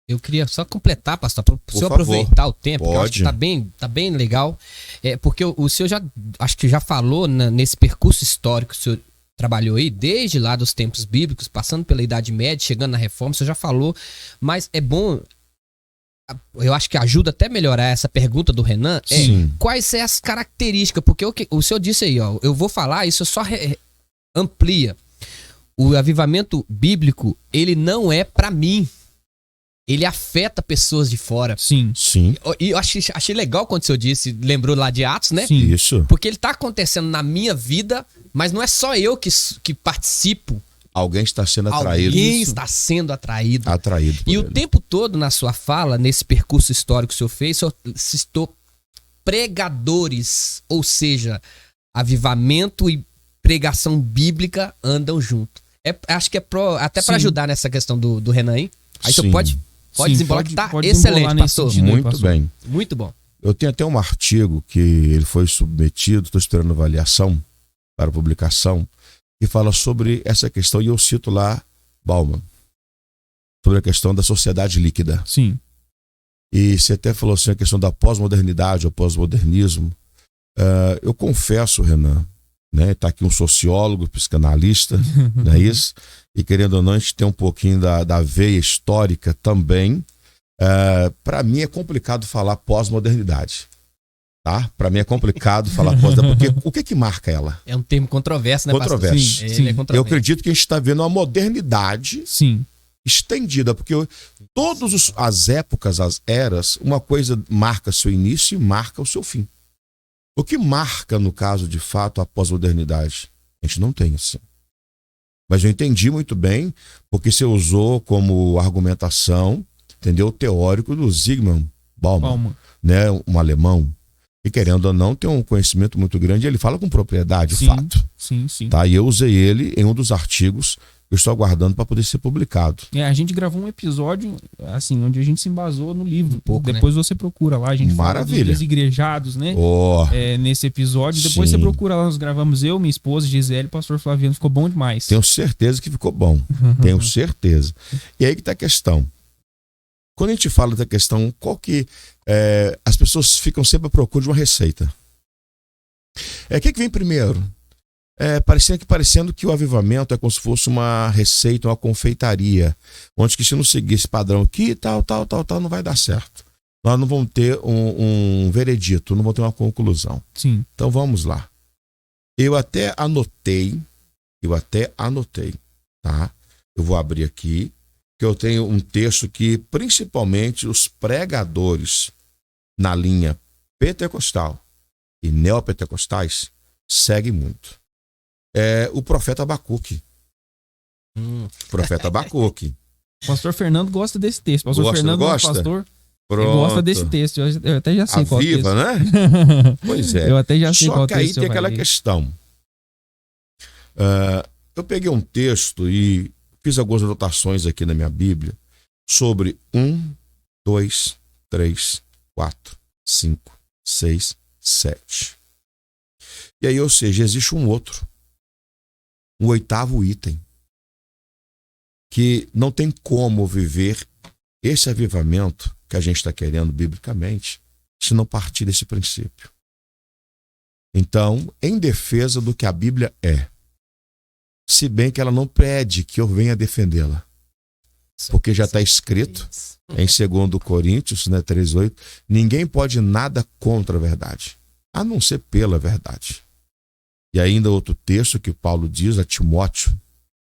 Eu queria só completar, pastor, para o senhor aproveitar o tempo, que eu acho que tá bem legal. Porque o senhor acho que já falou nesse percurso histórico que o senhor trabalhou aí, desde lá dos tempos bíblicos, passando pela Idade Média, chegando na Reforma, você já falou, mas é bom, eu acho que ajuda até a melhorar essa pergunta do Renan, quais são as características, porque o senhor disse aí, ó, eu vou falar, isso só amplia. O avivamento bíblico, ele não é para mim, ele afeta pessoas de fora. Sim. E eu achei legal quando o senhor disse, lembrou lá de Atos, né? Sim. Isso. Porque ele tá acontecendo na minha vida, mas não é só eu que participo. Alguém está sendo atraído. Alguém está sendo atraído. E o tempo todo na sua fala, nesse percurso histórico que o senhor fez, o senhor citou pregadores, ou seja, avivamento e pregação bíblica andam junto. Acho que é até Sim. pra ajudar nessa questão do Renan aí. Aí você Sim. pode Sim, desembolar que tá pode excelente, desembolar nesse pastor. sentido aí, Muito pastor. bem. Muito bom. Eu tenho até um artigo que ele foi submetido, estou esperando avaliação para publicação, que fala sobre essa questão, e eu cito lá Bauman, sobre a questão da sociedade líquida. Sim. E você até falou assim, a questão da pós-modernidade ou pós-modernismo. Eu confesso, Renan, né, tá aqui um sociólogo, psicanalista, não é isso? E querendo ou não, a gente tem um pouquinho da veia histórica também. Para mim é complicado falar pós-modernidade. Tá? Para mim é complicado falar pós-modernidade, porque o que marca ela? É um termo controverso, né, pastor? Controverso. Sim, Ele sim. é Eu controverso. acredito que a gente está vendo uma modernidade Sim. estendida, porque todas as épocas, as eras, uma coisa marca seu início e marca o seu fim. O que marca, no caso, de fato, a pós-modernidade? A gente não tem assim. Mas eu entendi muito bem, porque você usou como argumentação, entendeu? O teórico do Zygmunt Bauman, Palma. né? Um alemão, e querendo ou não, tem um conhecimento muito grande, ele fala com propriedade, Sim. o fato. Sim, sim. Tá? E eu usei ele em um dos artigos que eu estou aguardando para poder ser publicado. A gente gravou um episódio, assim, onde a gente se embasou no livro. Um pouco, Depois você procura lá, a gente fala Maravilha. dos desigrejados, né? Oh, Nesse episódio. Depois Sim. você procura lá, nós gravamos eu, minha esposa, Gisele, o pastor Flaviano, ficou bom demais. tenho certeza que ficou bom. Tenho certeza. E aí que está a questão. Quando a gente fala da questão, qual que... as pessoas ficam sempre à procura de uma receita. O que vem primeiro? Parecendo que o avivamento é como se fosse uma receita, uma confeitaria, onde que se não seguir esse padrão aqui, tal, não vai dar certo. Nós não vamos ter um veredito, não vamos ter uma conclusão. Sim. Então vamos lá. Eu até anotei, tá? Eu vou abrir aqui, que eu tenho um texto que principalmente os pregadores na linha pentecostal e neopentecostais seguem muito. O profeta Abacuque. Profeta Abacuque. O pastor Fernando gosta desse texto. O pastor Gosta, Fernando, gosta? nosso pastor, ele Pronto. gosta desse texto. Eu até já sei qual Aviva, texto. né? Pois é. Eu até já sei Só qual que aí texto tem você vai aquela ler. questão. Eu peguei um texto e fiz algumas anotações aqui na minha Bíblia sobre 1, 2, 3, 4, 5, 6, 7. E aí, ou seja, existe um oitavo item, que não tem como viver esse avivamento que a gente está querendo biblicamente, se não partir desse princípio. Então, em defesa do que a Bíblia é, se bem que ela não pede que eu venha defendê-la, porque já está escrito em 2 Coríntios, né, 3:8, ninguém pode nada contra a verdade, a não ser pela verdade. E ainda outro texto que Paulo diz a Timóteo,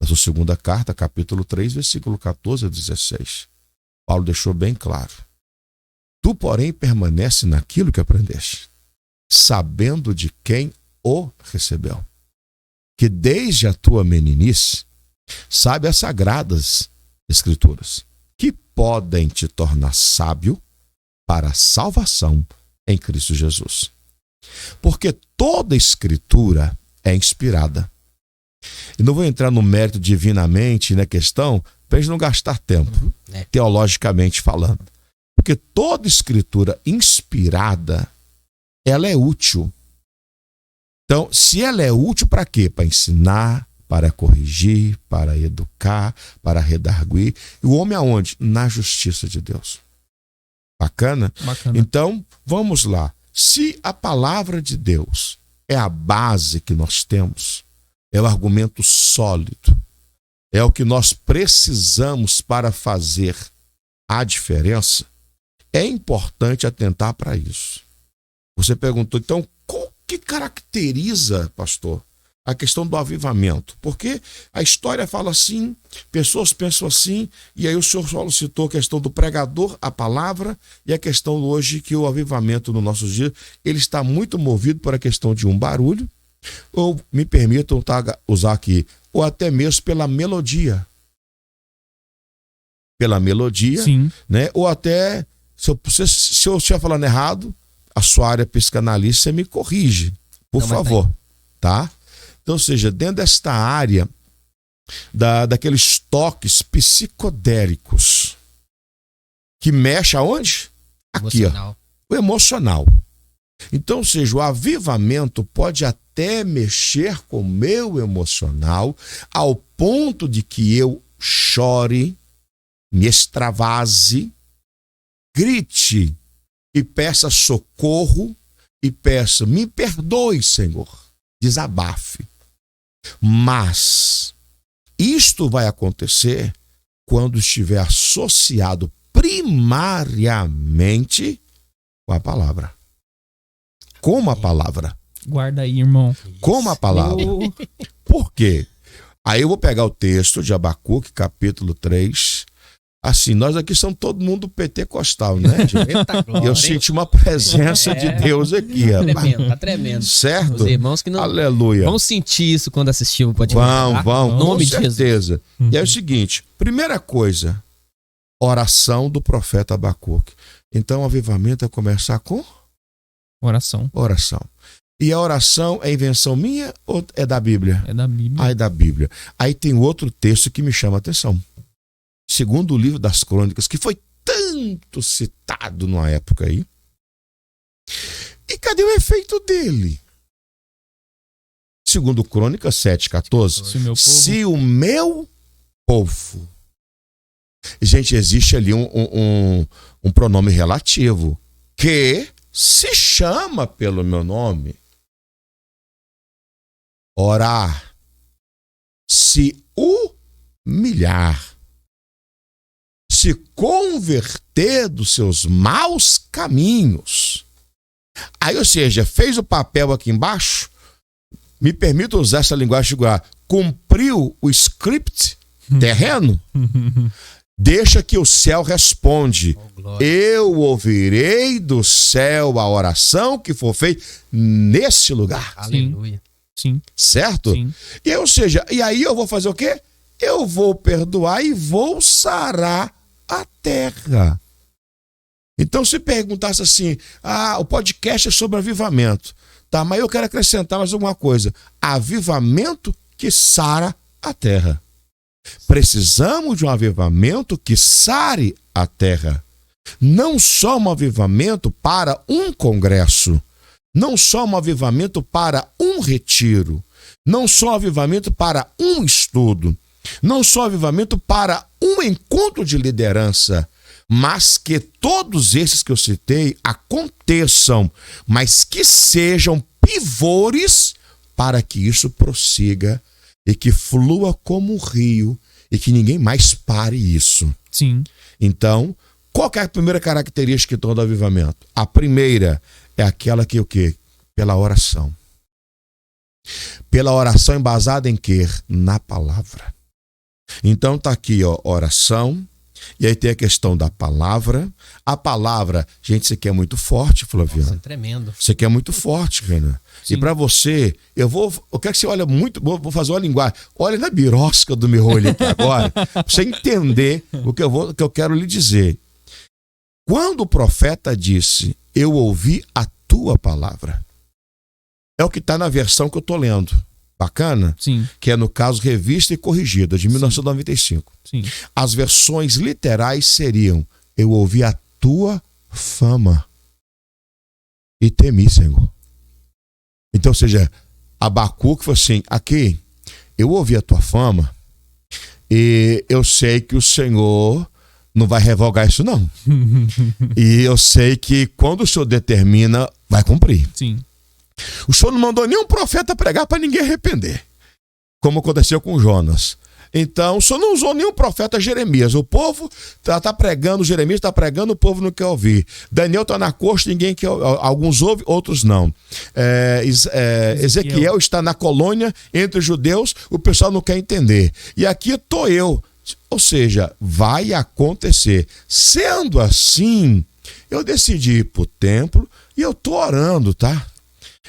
na sua segunda carta, capítulo 3, versículo 14 a 16. Paulo deixou bem claro. Tu, porém, permanece naquilo que aprendeste, sabendo de quem o recebeu, que desde a tua meninice sabe as sagradas escrituras, que podem te tornar sábio para a salvação em Cristo Jesus. Porque toda escritura é inspirada. E não vou entrar no mérito divinamente na questão, para a gente não gastar tempo, teologicamente falando. Porque toda escritura inspirada, ela é útil. Então, se ela é útil para quê? Para ensinar, para corrigir, para educar, para redarguir. E o homem aonde? Na justiça de Deus. Bacana? Bacana. Então, vamos lá. Se a palavra de Deus é a base que nós temos, é o argumento sólido, é o que nós precisamos para fazer a diferença, é importante atentar para isso. Você perguntou, então, o que caracteriza, pastor, a questão do avivamento? Porque a história fala assim, pessoas pensam assim, e aí o senhor só citou a questão do pregador, a palavra, e a questão hoje que o avivamento no nossos dias, ele está muito movido por a questão de um barulho, ou me permitam usar aqui, ou até mesmo pela melodia. Pela melodia, Sim. né? Ou até, se eu estiver falando errado, a sua área psicanalista, você me corrige, por favor, tá? Então, ou seja, dentro desta área daqueles toques psicodélicos que mexe aonde? Aqui, Emocional. ó, o emocional. Então, ou seja, o avivamento pode até mexer com o meu emocional ao ponto de que eu chore, me extravase, grite e peça socorro e peça, me perdoe, Senhor, desabafe. Mas isto vai acontecer quando estiver associado primariamente com a palavra. Com a palavra. Guarda aí, irmão. Com a palavra. Por quê? Aí eu vou pegar o texto de Abacuque, capítulo 3. Assim, nós aqui somos todo mundo pentecostal, né, gente? Eita glória, Eu hein? senti uma presença de Deus aqui, Tá rapaz. tremendo, tá tremendo. Certo? Os irmãos que não Aleluia. vão sentir isso quando assistir o podcast. tá? Vão, Em nome com de Jesus. certeza. E é o seguinte, primeira coisa, oração do profeta Abacuque. Então, o avivamento é começar com Oração. oração. E a oração é invenção minha ou é da Bíblia? É da Bíblia. Ah, é da Bíblia. Aí tem outro texto que me chama a atenção. Segundo o livro das Crônicas, que foi tanto citado numa época aí. E cadê o efeito dele? Segundo Crônicas 7,14. Se o meu povo... Se o meu povo. Gente, existe ali um pronome relativo que se chama pelo meu nome. Orar, se humilhar, se converter dos seus maus caminhos. Aí, ou seja, fez o papel aqui embaixo, me permita usar essa linguagem figurar, cumpriu o script terreno, deixa que o céu responde. Oh, glória. Eu ouvirei do céu a oração que for feita nesse lugar. Aleluia. Sim, Certo? sim. E, ou seja, e aí eu vou fazer o quê? Eu vou perdoar e vou sarar a terra. Então, se perguntasse assim, o podcast é sobre avivamento. Tá, mas eu quero acrescentar mais alguma coisa. Avivamento que sara a terra. Precisamos de um avivamento que sare a terra. Não só um avivamento para um congresso. Não só um avivamento para um retiro. Não só um avivamento para um estudo. Não só um avivamento para um encontro de liderança. Mas que todos esses que eu citei aconteçam, mas que sejam pivôs para que isso prossiga e que flua como um rio e que ninguém mais pare isso. Sim. Então, qual que é a primeira característica do avivamento? A primeira é aquela que o quê? Pela oração. Pela oração embasada em quê? Na palavra. Então tá aqui, ó, oração. E aí tem a questão da palavra. A palavra, gente, isso aqui é muito forte, Flaviano. Nossa, é tremendo. Isso aqui é muito forte, Renan. E para você, eu quero que você olhe muito, vou fazer uma linguagem. Olha na birosca do meu olho aqui agora, para você entender o que eu quero lhe dizer. Quando o profeta disse, eu ouvi a tua palavra, é o que está na versão que eu estou lendo. Bacana? Sim. Que é, no caso, revista e corrigida, de 1995. Sim. As versões literais seriam, eu ouvi a tua fama e temi, Senhor. Então, ou seja, Abacuque falou assim, aqui, eu ouvi a tua fama e eu sei que o Senhor não vai revogar isso, não. E eu sei que quando o Senhor determina, vai cumprir. Sim. O Senhor não mandou nenhum profeta pregar para ninguém arrepender, como aconteceu com Jonas. Então, o Senhor não usou nenhum profeta Jeremias. O povo está pregando, Jeremias está pregando, o povo não quer ouvir. Daniel está na corte, ninguém quer ouvir. Alguns ouvem, outros não. Ezequiel está na colônia entre os judeus, o pessoal não quer entender. E aqui estou eu. Ou seja, vai acontecer. Sendo assim, eu decidi ir para o templo e eu estou orando, tá?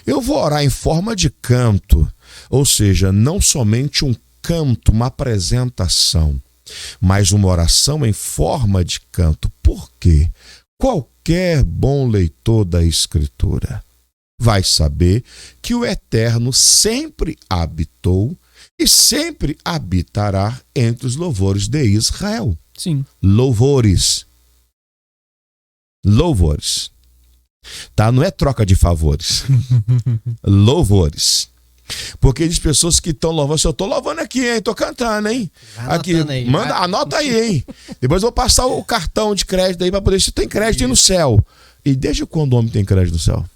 Eu vou orar em forma de canto, ou seja, não somente um canto, uma apresentação, mas uma oração em forma de canto. Por quê? Qualquer bom leitor da Escritura vai saber que o Eterno sempre habitou e sempre habitará entre os louvores de Israel. Sim. Louvores. Louvores. Tá? Não é troca de favores. Louvores. Porque diz pessoas que estão louvando. Eu estou louvando aqui, hein? Estou cantando, hein? Aqui, aí, anota aí, hein? Depois eu vou passar o cartão de crédito aí para poder. Se tem crédito aí no céu. E desde quando o homem tem crédito no céu?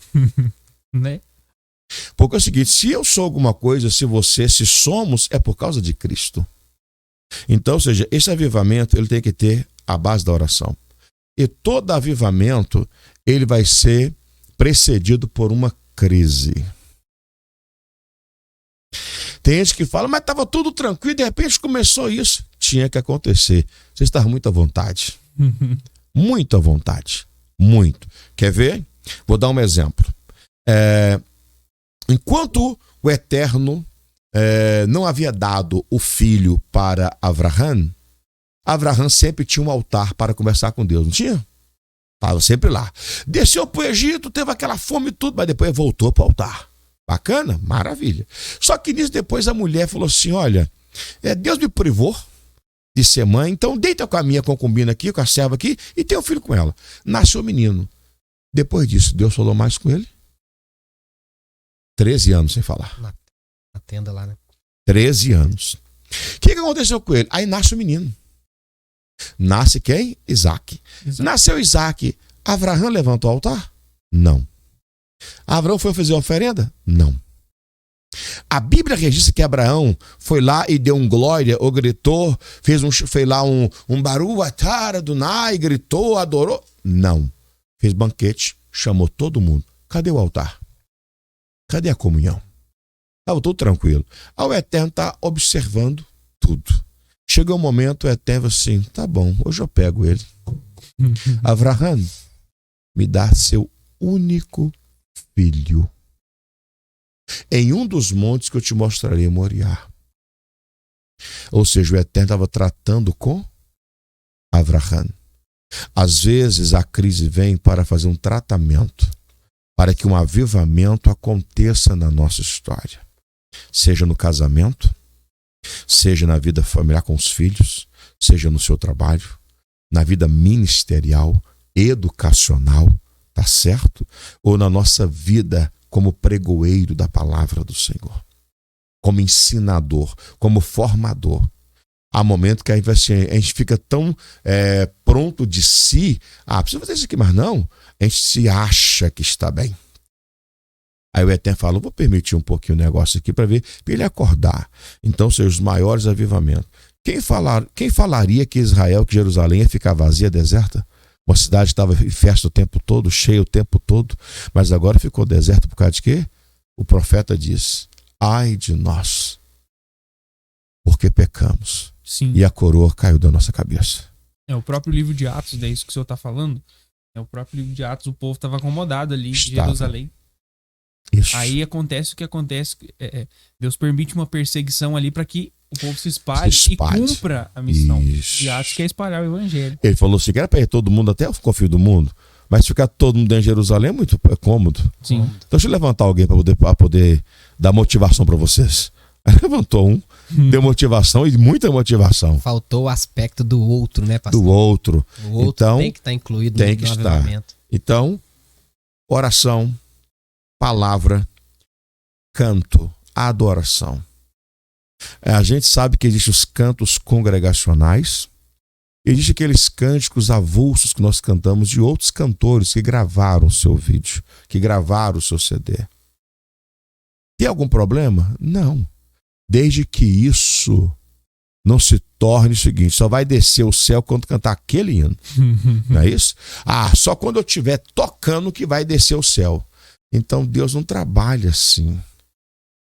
Né? Porque é o seguinte: se eu sou alguma coisa, se somos, é por causa de Cristo. Então, ou seja, esse avivamento ele tem que ter a base da oração. E todo avivamento ele vai ser precedido por uma crise. Tem gente que fala, mas estava tudo tranquilo, de repente começou isso. Tinha que acontecer. Você está muito à vontade. Muito à vontade. Muito. Quer ver? Vou dar um exemplo. Enquanto o Eterno não havia dado o filho para Abraham, Abraham sempre tinha um altar para conversar com Deus, não tinha? Estava sempre lá. Desceu para o Egito, teve aquela fome e tudo, mas depois voltou para o altar. Bacana? Maravilha. Só que nisso depois a mulher falou assim, olha, Deus me privou de ser mãe, então deita com a minha concubina aqui, com a serva aqui, e tem um filho com ela. Nasceu o menino. Depois disso, Deus falou mais com ele? 13 anos sem falar. Na tenda lá, né? 13 anos. O que aconteceu com ele? Aí nasce o menino. Nasce quem? Isaac. Nasceu Isaac. Abraão levantou o altar? Não. Abraão foi fazer oferenda? Não. A Bíblia registra que Abraão foi lá e deu um glória, ou gritou, fez lá um baru atara do Nai, gritou, adorou? Não. Fez banquete, chamou todo mundo. Cadê o altar? Cadê a comunhão? Estava tudo tranquilo. Aí o Eterno está observando tudo. Chegou um momento, o Eterno assim, tá bom, hoje eu pego ele. Abraão, me dá seu único filho. Em um dos montes que eu te mostrarei, Moriá. Ou seja, o Eterno estava tratando com Abraão. Às vezes a crise vem para fazer um tratamento, para que um avivamento aconteça na nossa história. Seja no casamento, seja na vida familiar com os filhos, seja no seu trabalho, na vida ministerial, educacional, tá certo? Ou na nossa vida como pregoeiro da palavra do Senhor, como ensinador, como formador. Há momentos que a gente fica tão pronto de si, preciso fazer isso aqui, mas não, a gente se acha que está bem. Aí o Eterno fala, vou permitir um pouquinho o negócio aqui para ver, para ele acordar. Então, seus maiores avivamentos. Quem falaria que Israel, que Jerusalém ia ficar vazia, deserta? Uma cidade estava em festa o tempo todo, cheia o tempo todo, mas agora ficou deserto por causa de quê? O profeta diz, ai de nós, porque pecamos. Sim. E a coroa caiu da nossa cabeça. É o próprio livro de Atos, é isso que o senhor está falando? É o próprio livro de Atos, o povo estava acomodado ali em Jerusalém. Isso. Aí acontece o que acontece, Deus permite uma perseguição ali para que o povo se espalhe e cumpra a missão de Atos, que é espalhar o evangelho. Ele falou assim, que era para ir todo mundo até o confio do mundo, mas ficar todo mundo em Jerusalém é muito cômodo. Sim. Então deixa eu levantar alguém para poder dar motivação para vocês. Aí levantou um, deu motivação e muita motivação. Faltou o aspecto do outro, né, pastor? Do outro. O outro então, tem que estar incluído tem no que estar. avivamento. Então, oração, palavra, canto, adoração. A gente sabe que existem os cantos congregacionais, existem aqueles cânticos avulsos que nós cantamos de outros cantores que gravaram o seu vídeo, que gravaram o seu CD. Tem algum problema? Não. Desde que isso não se torne o seguinte, só vai descer o céu quando cantar aquele hino. Não é isso? Só quando eu estiver tocando que vai descer o céu. Então Deus não trabalha assim.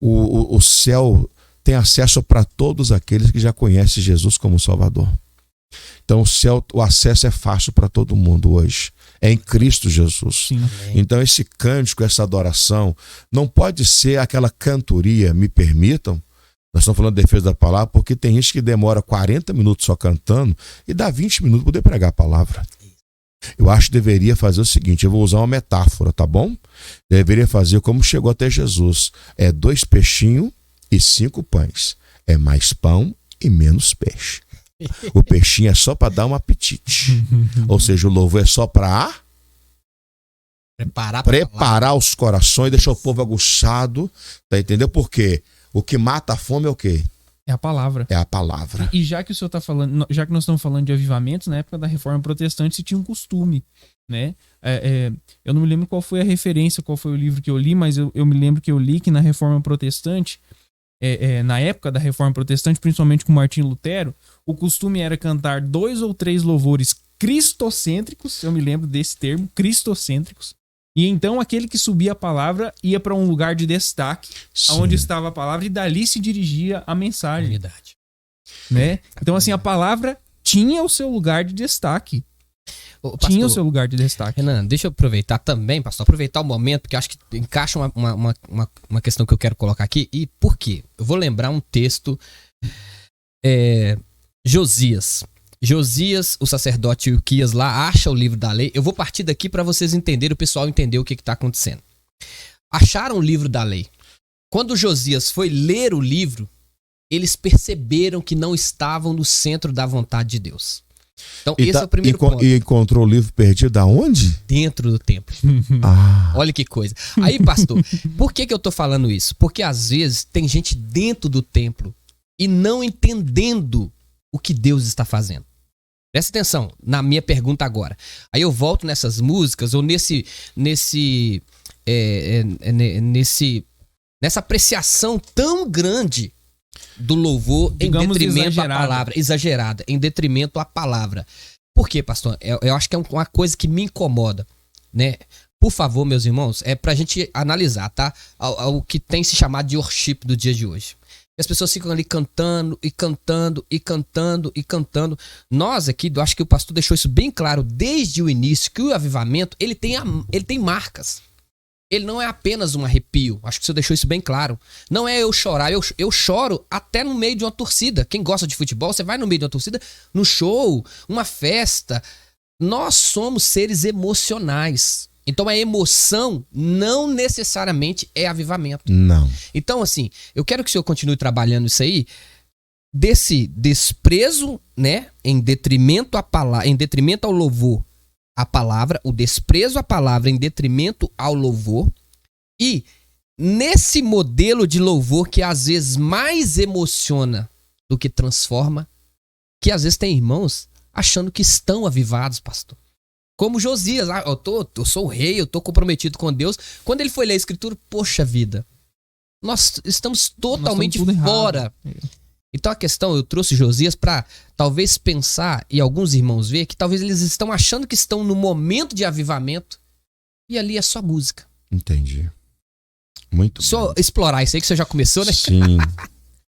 O céu tem acesso para todos aqueles que já conhecem Jesus como Salvador. Então o acesso é fácil para todo mundo hoje. É em Cristo Jesus. Sim. Então esse cântico, essa adoração, não pode ser aquela cantoria, me permitam. Nós estamos falando de defesa da palavra, porque tem gente que demora 40 minutos só cantando e dá 20 minutos para poder pregar a palavra. Eu acho que deveria fazer o seguinte, eu vou usar uma metáfora, tá bom? Deveria fazer como chegou até Jesus. 2 peixinhos e 5 pães. É mais pão e menos peixe. O peixinho é só para dar um apetite. Ou seja, o louvor é só para preparar os corações, deixar o povo aguçado. Tá entendendo? Porque o que mata a fome é o quê? É a palavra. É a palavra. E já que o senhor tá falando, já que nós estamos falando de avivamentos, na época da Reforma Protestante se tinha um costume, né? Eu não me lembro qual foi a referência, qual foi o livro que eu li, mas eu me lembro que eu li que na Reforma Protestante, na época da Reforma Protestante, principalmente com Martinho Lutero, o costume era cantar 2 ou 3 louvores cristocêntricos, eu me lembro desse termo, cristocêntricos, e então aquele que subia a palavra ia para um lugar de destaque, onde estava a palavra, e dali se dirigia a mensagem. Verdade. Né? Então, assim, a palavra tinha o seu lugar de destaque. Pastor, tinha o seu lugar de destaque. Renan, deixa eu aproveitar também, pastor, aproveitar o momento, porque acho que encaixa uma questão que eu quero colocar aqui. E por quê? Eu vou lembrar um texto, Josias, o sacerdote Ilquias lá acha o livro da lei. Eu vou partir daqui para vocês entenderem, o pessoal entender o que está acontecendo. Acharam o livro da lei. Quando Josias foi ler o livro, eles perceberam que não estavam no centro da vontade de Deus. Então, esse é o primeiro ponto. E encontrou o livro perdido aonde? Dentro do templo. Olha que coisa. Aí, pastor, por que eu tô falando isso? Porque às vezes tem gente dentro do templo e não entendendo o que Deus está fazendo. Presta atenção na minha pergunta agora. Aí eu volto nessas músicas ou nessa apreciação tão grande do louvor, digamos, em detrimento à palavra, exagerada, em detrimento à palavra. Por quê, pastor? Eu acho que é uma coisa que me incomoda, né? Por favor, meus irmãos, é pra gente analisar, tá? O que tem se chamado de worship do dia de hoje. As pessoas ficam ali cantando e cantando e cantando e cantando. Nós aqui, eu acho que o pastor deixou isso bem claro desde o início, que o avivamento, ele tem marcas. Ele não é apenas um arrepio. Acho que o senhor deixou isso bem claro. Não é eu chorar. Eu choro até no meio de uma torcida. Quem gosta de futebol, você vai no meio de uma torcida, no show, uma festa. Nós somos seres emocionais. Então a emoção não necessariamente é avivamento. Não. Então, assim, eu quero que o senhor continue trabalhando isso aí, desse desprezo, né, em detrimento ao louvor, a palavra, o desprezo à palavra em detrimento ao louvor, e nesse modelo de louvor que às vezes mais emociona do que transforma, que às vezes tem irmãos achando que estão avivados, pastor. Como Josias, eu sou o rei, eu tô comprometido com Deus. Quando ele foi ler a escritura, poxa vida, nós estamos totalmente fora. Então a questão, eu trouxe Josias para talvez pensar, e alguns irmãos ver, que talvez eles estão achando que estão no momento de avivamento, e ali é só música. Entendi. Muito bem. Só explorar isso aí que você já começou, né? Sim.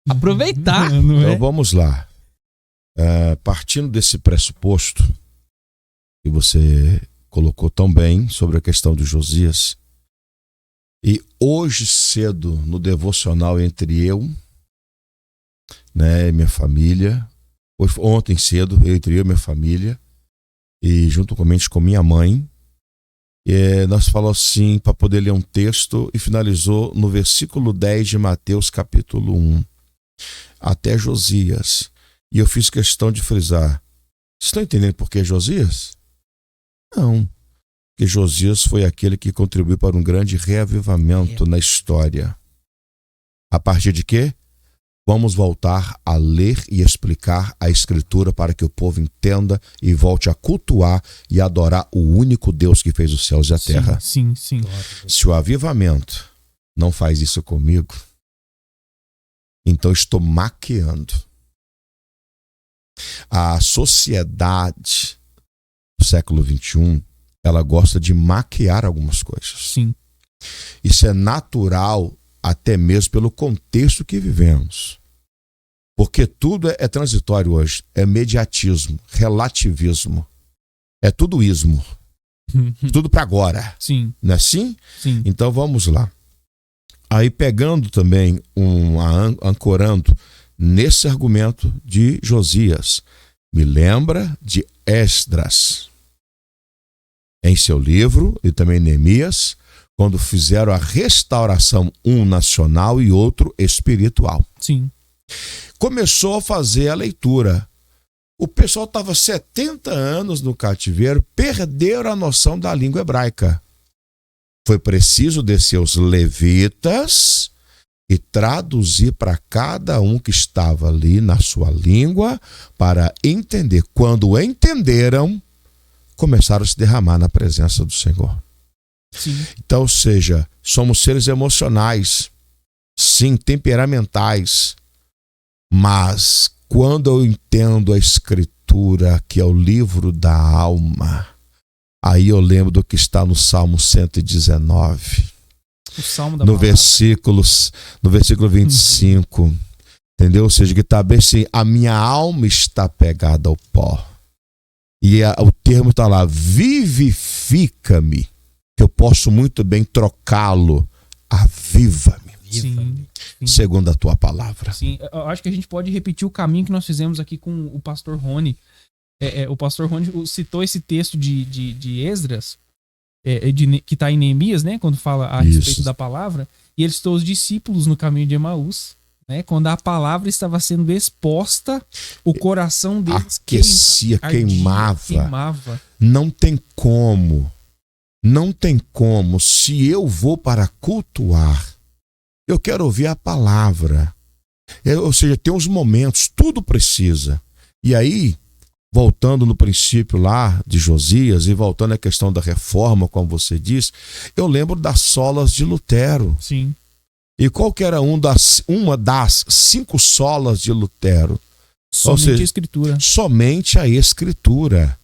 Aproveitar. Então vamos lá. Partindo desse pressuposto que você colocou tão bem sobre a questão de Josias, e hoje cedo no devocional entre eu, né, minha família, ontem cedo entre eu e minha família, e juntamente com minha mãe, nós falamos assim para poder ler um texto, e finalizou no versículo 10 de Mateus capítulo 1 até Josias, e eu fiz questão de frisar: vocês estão entendendo por que Josias? Não, porque Josias foi aquele que contribuiu para um grande reavivamento na história. A partir de quê? Vamos voltar a ler e explicar a Escritura para que o povo entenda e volte a cultuar e adorar o único Deus que fez os céus e a terra. Sim. Se o avivamento não faz isso comigo, então estou maquiando. A sociedade do século XXI, ela gosta de maquiar algumas coisas. Sim. Isso é natural, até mesmo pelo contexto que vivemos. Porque tudo é transitório hoje. É mediatismo, relativismo. É tudo ismo. Tudo para agora. Sim. Não é assim? Sim. Então vamos lá. Aí pegando também, ancorando nesse argumento de Josias, me lembra de Esdras. Em seu livro, e também Neemias, quando fizeram a restauração, um nacional e outro espiritual. Sim. começou a fazer a leitura. O pessoal estava 70 anos no cativeiro, perderam a noção da língua hebraica. Foi preciso descer os levitas e traduzir para cada um que estava ali na sua língua para entender. Quando entenderam, começaram a se derramar na presença do Senhor. Sim. Então, ou seja, somos seres emocionais, sim, temperamentais, mas quando eu entendo a Escritura, que é o livro da alma, aí eu lembro do que está no Salmo 119, O Salmo da no Palavra. no versículo 25, entendeu? Ou seja, que está bem assim, a minha alma está pegada ao pó. E o termo está lá, vivifica-me, que eu posso muito bem trocá-lo, aviva-me, Sim. segundo a tua palavra. Sim, eu acho que a gente pode repetir o caminho que nós fizemos aqui com o pastor Rony. O pastor Rony citou esse texto de Esdras, que está em Neemias, né? Quando fala a respeito da palavra. E ele citou os discípulos no caminho de Emaús. Né? Quando a palavra estava sendo exposta, o coração deles Aquecia, queimava. queimava. Não tem como. Não tem como. Se eu vou para cultuar, eu quero ouvir a palavra. Ou seja, tem uns momentos, tudo precisa. E aí, voltando no princípio lá de Josias e voltando à questão da reforma, como você disse, eu lembro das solas de Lutero. Sim. E qual que era uma das 5 solas de Lutero? Somente seja, a Escritura. Somente a Escritura.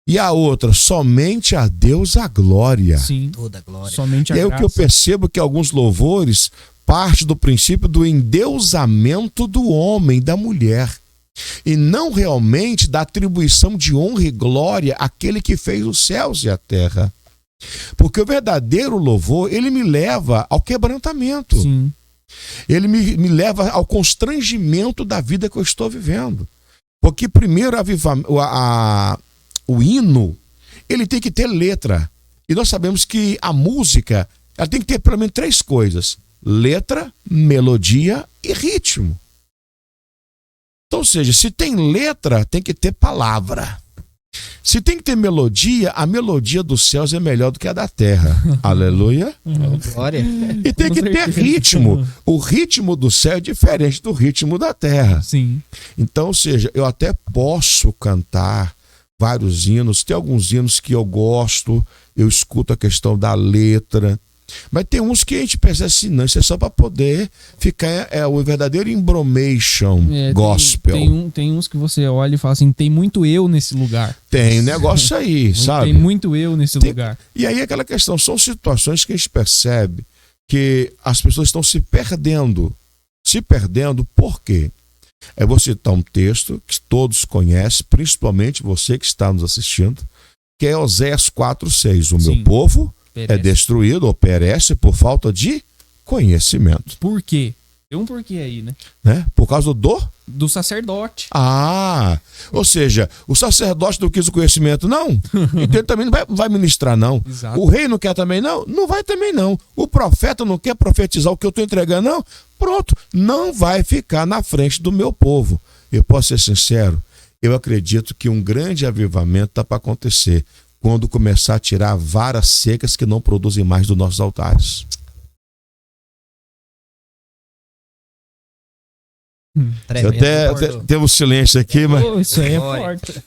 E a outra, somente a Deus a glória. Sim. Toda glória. Somente a E aí o graça. que eu percebo que alguns louvores parte do princípio do endeusamento do homem, da mulher. E não realmente da atribuição de honra e glória àquele que fez os céus e a terra. Porque o verdadeiro louvor, ele me leva ao quebrantamento. Sim. Ele me leva ao constrangimento da vida que eu estou vivendo. Porque primeiro o hino, ele tem que ter letra. E nós sabemos que a música, ela tem que ter pelo menos 3 coisas: letra, melodia e ritmo. Então, ou seja, se tem letra, tem que ter palavra. Se tem que ter melodia, a melodia dos céus é melhor do que a da terra. Aleluia. Glória. E tem Com que ter certeza. ritmo. O ritmo do céu é diferente do ritmo da terra. Sim. Então, ou seja, eu até posso cantar vários hinos. Tem alguns hinos que eu gosto, eu escuto a questão da letra. Mas tem uns que a gente pensa assim, não, isso é só para poder ficar o verdadeiro embromation gospel. Tem uns que você olha e fala assim, tem muito eu nesse lugar. Tem um negócio aí, sabe? Tem muito eu nesse lugar. E aí aquela questão, são situações que a gente percebe que as pessoas estão se perdendo. Se perdendo por quê? Eu vou citar um texto que todos conhecem, principalmente você que está nos assistindo, que é Oséias 4:6. O Sim. meu povo é Perece. destruído ou perece por falta de conhecimento. Por quê? Tem um porquê aí, né? Por causa Do sacerdote. ou seja, o sacerdote não quis o conhecimento, não. Então ele também não vai ministrar, não. Exato. O rei não quer também, não. Não vai também, não. O profeta não quer profetizar o que eu estou entregando, não. Pronto, não vai ficar na frente do meu povo. Eu posso ser sincero, eu acredito que um grande avivamento está para acontecer quando começar a tirar varas secas que não produzem mais dos nossos altares. Tremendo. Até teve um silêncio aqui, mas Oh, isso aí é Glória. forte.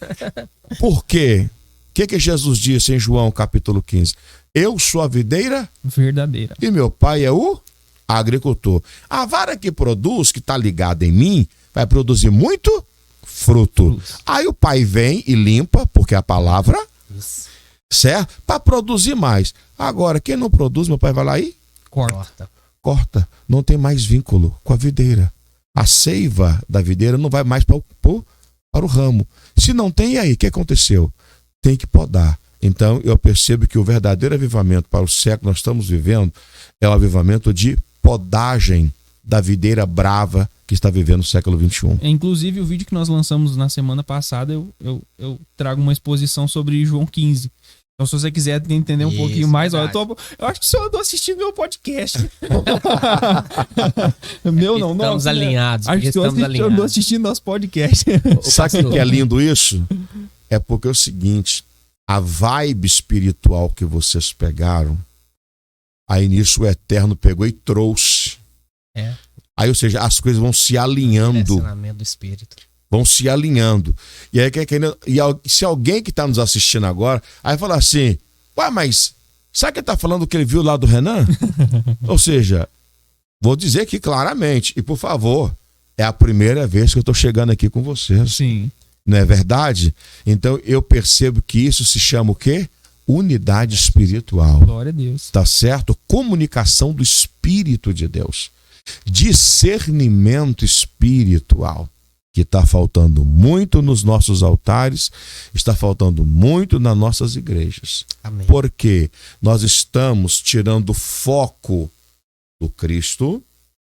por quê? O que Jesus disse em João capítulo 15? Eu sou a videira Verdadeira. e meu pai é o agricultor. A vara que produz, que está ligada em mim, vai produzir muito fruto. Aí o pai vem e limpa, porque é a palavra, certo? Para produzir mais. Agora, quem não produz, meu pai vai lá e Corta. corta. Não tem mais vínculo com a videira. A seiva da videira não vai mais para o ramo. Se não tem, e aí? O que aconteceu? Tem que podar. Então, eu percebo que o verdadeiro avivamento para o século que nós estamos vivendo é o avivamento de podagem da videira brava que está vivendo o século XXI. Inclusive, o vídeo que nós lançamos na semana passada, eu trago uma exposição sobre João 15. Então, se você quiser entender um pouquinho mais, ó, eu acho que só andou assistindo meu podcast. Meu não, Estamos nossa, alinhados. Né? Acho que eu andou assistindo nosso podcast. Sabe o que é lindo isso? É porque é o seguinte, a vibe espiritual que vocês pegaram, aí nisso o Eterno pegou e trouxe. Aí, ou seja, as coisas vão se alinhando. Direcionamento do Espírito. Vão se alinhando. E aí, se alguém que está nos assistindo agora, aí fala assim, ué, mas sabe que ele está falando o que ele viu lá do Renan? Ou seja, vou dizer aqui claramente, e por favor, é a primeira vez que eu estou chegando aqui com vocês. Sim. Não é verdade? Então eu percebo que isso se chama o quê? Unidade espiritual. Glória a Deus. Tá certo? Comunicação do Espírito de Deus. Discernimento espiritual. Que está faltando muito nos nossos altares, está faltando muito nas nossas igrejas. Amém. Porque nós estamos tirando o foco do Cristo,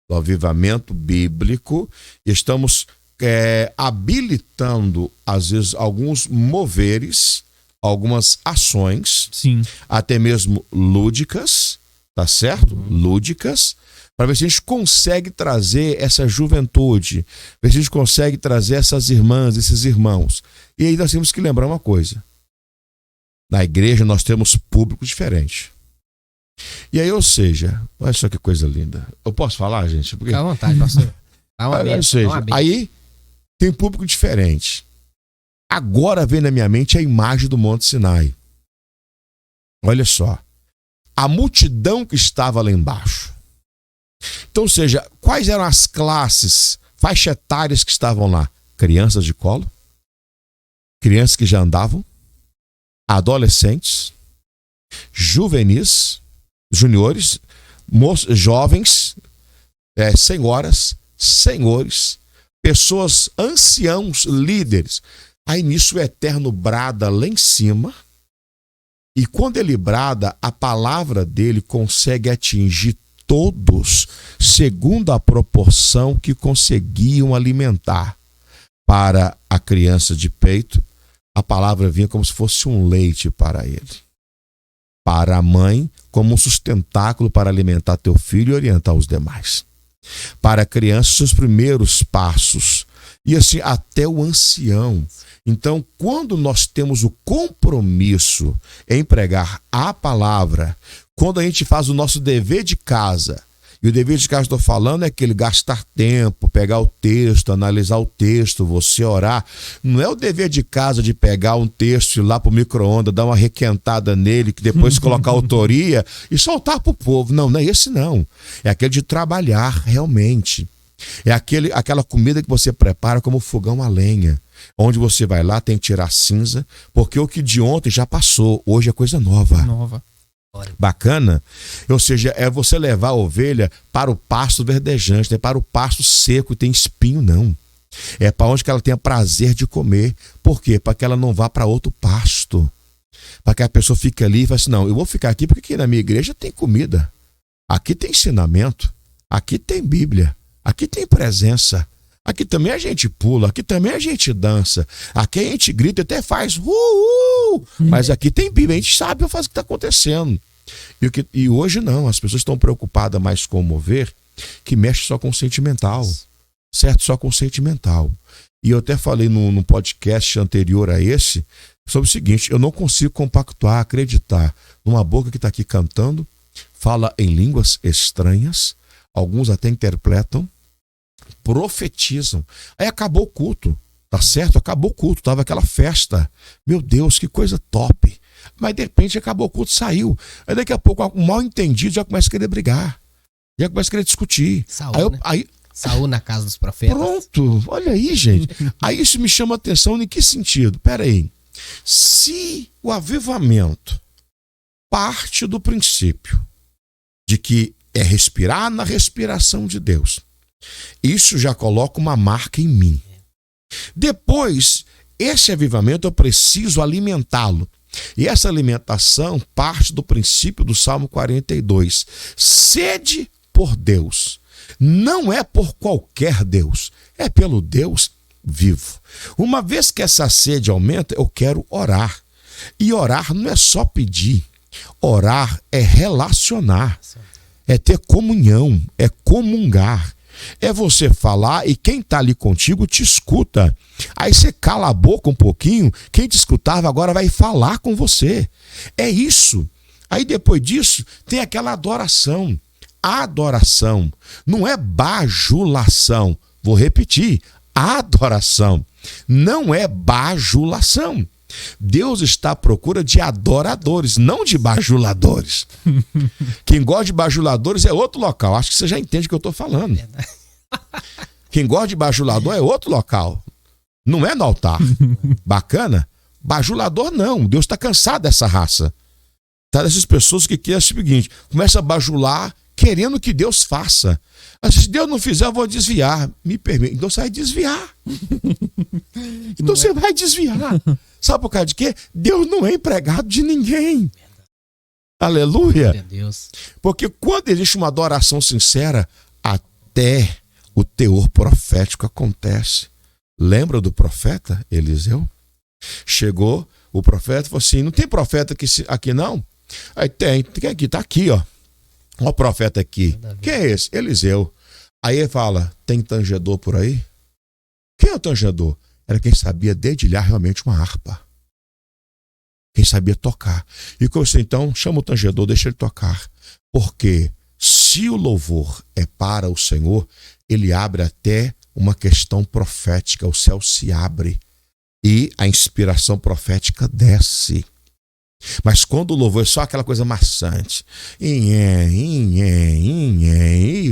do avivamento bíblico, estamos habilitando, às vezes, alguns moveres, algumas ações, sim, até mesmo lúdicas, tá certo? Lúdicas, para ver se a gente consegue trazer essa juventude, ver se a gente consegue trazer essas irmãs, esses irmãos. E aí nós temos que lembrar uma coisa. Na igreja nós temos público diferente. E aí, ou seja, olha só que coisa linda. Eu posso falar, gente? Porque... Fica à vontade, pastor. Ou seja, aí tem público diferente. Agora vem na minha mente a imagem do Monte Sinai. Olha só. A multidão que estava lá embaixo. Então, ou seja, quais eram as classes, faixa etárias que estavam lá? Crianças de colo, crianças que já andavam, adolescentes, juvenis, juniores, jovens, senhoras, senhores, pessoas, anciãos, líderes. Aí nisso o Eterno brada lá em cima, e quando ele brada, a palavra dele consegue atingir todos, segundo a proporção que conseguiam alimentar. Para a criança de peito, a palavra vinha como se fosse um leite para ele. Para a mãe, como um sustentáculo para alimentar teu filho e orientar os demais. Para a criança, seus primeiros passos. E assim, até o ancião. Então, quando nós temos o compromisso em pregar a palavra, quando a gente faz o nosso dever de casa, e o dever de casa que eu estou falando é aquele gastar tempo, pegar o texto, analisar o texto, você orar. Não é o dever de casa de pegar um texto e ir lá para o micro-ondas, dar uma requentada nele, que depois colocar a autoria e soltar para o povo. Não, não é esse não. É aquele de trabalhar realmente. É aquela comida que você prepara como fogão a lenha. Onde você vai lá, tem que tirar cinza, porque o que de ontem já passou, hoje é coisa nova. Bacana? Ou seja, é você levar a ovelha para o pasto verdejante, não é para o pasto seco e tem espinho, não. É para onde que ela tenha prazer de comer. Por quê? Para que ela não vá para outro pasto. Para que a pessoa fique ali e fale assim, não, eu vou ficar aqui porque aqui na minha igreja tem comida. Aqui tem ensinamento. Aqui tem Bíblia. Aqui tem presença. Aqui também a gente pula, aqui também a gente dança, aqui a gente grita e até faz mas aqui tem Bíblia, a gente sabe o que está acontecendo. E hoje não, as pessoas estão preocupadas mais com o mover, que mexe só com o sentimental, certo? Só com o sentimental. E eu até falei num podcast anterior a esse, sobre o seguinte, eu não consigo compactuar, acreditar numa boca que está aqui cantando, fala em línguas estranhas, alguns até interpretam, profetizam. Aí acabou o culto, tá certo? Acabou o culto, tava aquela festa. Meu Deus, que coisa top. Mas de repente acabou o culto, saiu. Aí daqui a pouco um mal entendido já começa a querer brigar. Já começa a querer discutir. Saul na casa dos profetas. Pronto, olha aí, gente. Aí isso me chama a atenção em que sentido? Pera aí. Se o avivamento parte do princípio de que é respirar na respiração de Deus, isso já coloca uma marca em mim. Depois, esse avivamento eu preciso alimentá-lo. E essa alimentação parte do princípio do Salmo 42. Sede por Deus. Não é por qualquer Deus, é pelo Deus vivo. Uma vez que essa sede aumenta, eu quero orar. E orar não é só pedir. Orar é relacionar, é ter comunhão, é comungar. É você falar e quem está ali contigo te escuta. Aí você cala a boca um pouquinho, quem te escutava agora vai falar com você. É isso. Aí depois disso tem aquela adoração. Adoração não é bajulação. Vou repetir, adoração não é bajulação. Deus está à procura de adoradores, não de bajuladores. Quem gosta de bajuladores é outro local. Acho que você já entende o que eu estou falando. Quem gosta de bajulador é outro local. Não é no altar. Bacana? Bajulador não. Deus está cansado dessa raça. Tá, dessas pessoas que querem o seguinte: começa a bajular querendo que Deus faça. Mas se Deus não fizer, eu vou desviar. Me permite. Então você vai desviar. Então você vai desviar. Sabe por causa de quê? Deus não é empregado de ninguém. Aleluia. Deus. Porque quando existe uma adoração sincera, até o teor profético acontece. Lembra do profeta Eliseu? Chegou o profeta e falou assim: não tem profeta aqui não? Aí tem aqui, está aqui, ó. Olha o profeta aqui. Quem é esse? Eliseu. Aí ele fala: tem tangedor por aí? Quem é o tangedor? Era quem sabia dedilhar realmente uma harpa. Quem sabia tocar. E como assim, então, chama o tangedor, deixa ele tocar. Porque se o louvor é para o Senhor, ele abre até uma questão profética. O céu se abre e a inspiração profética desce. Mas quando o louvor é só aquela coisa maçante, e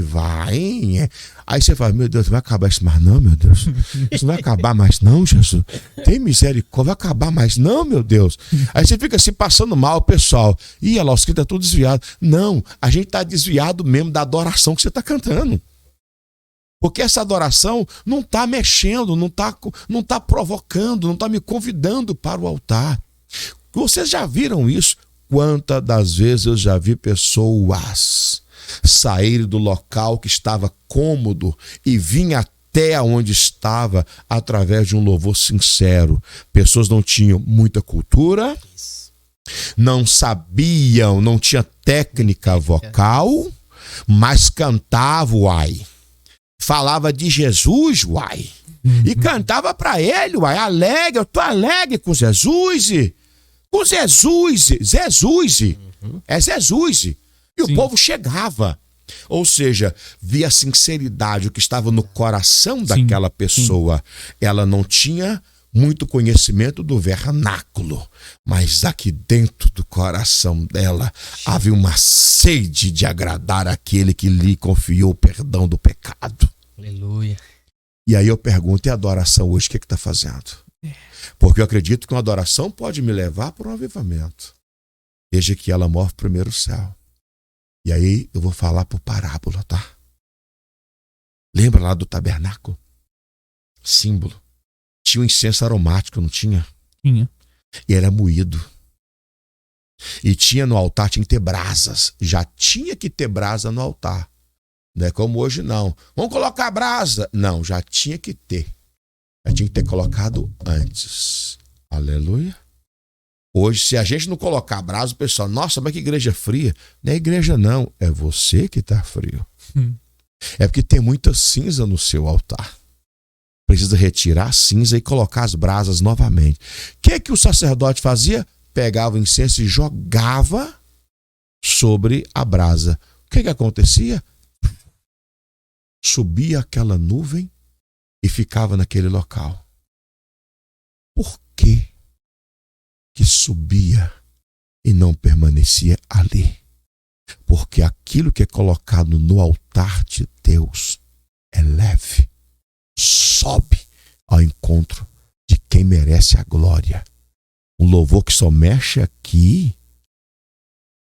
vai, aí você fala: meu Deus, vai acabar isso mais não, meu Deus? Isso não vai acabar mais não, Jesus? Tem misericórdia, vai acabar mais não, meu Deus? Aí você fica assim passando mal, pessoal. Olha lá, os que está tudo desviado. Não, a gente está desviado mesmo da adoração que você está cantando. Porque essa adoração não está mexendo, não tá provocando, não está me convidando para o altar. Vocês já viram isso? Quantas das vezes eu já vi pessoas saírem do local que estava cômodo e vinham até onde estava através de um louvor sincero. Pessoas não tinham muita cultura, não sabiam, não tinha técnica vocal, mas cantava, uai. Falava de Jesus, uai. E cantava para ele, uai, alegre, eu tô alegre com Jesus. Com Jesus. É Jesus. E o povo chegava. Ou seja, via a sinceridade, o que estava no coração daquela pessoa. Ela não tinha muito conhecimento do vernáculo, mas aqui dentro do coração dela havia uma sede de agradar aquele que lhe confiou o perdão do pecado. Aleluia. E aí eu pergunto: e a adoração hoje, o que está fazendo? Porque eu acredito que uma adoração pode me levar para um avivamento, desde que ela move primeiro o céu. E aí eu vou falar por parábola, tá? Lembra lá do tabernáculo? Símbolo. Tinha um incenso aromático, não tinha? Tinha. E era moído. E tinha no altar, tinha que ter brasas. Já tinha que ter brasa no altar. Não é como hoje, não. Vamos colocar brasa. Não, já tinha que ter. Já tinha que ter colocado antes. Aleluia. Hoje, se a gente não colocar brasa, o pessoal: nossa, mas que igreja fria. Não é igreja não, é você que está frio. É porque tem muita cinza no seu altar. Precisa retirar a cinza e colocar as brasas novamente. O que o sacerdote fazia? Pegava o incenso e jogava sobre a brasa. O que acontecia? Subia aquela nuvem e ficava naquele local. Por que subia e não permanecia ali? Porque aquilo que é colocado no altar de Deus é leve, sobe ao encontro de quem merece a glória. Um louvor que só mexe aqui.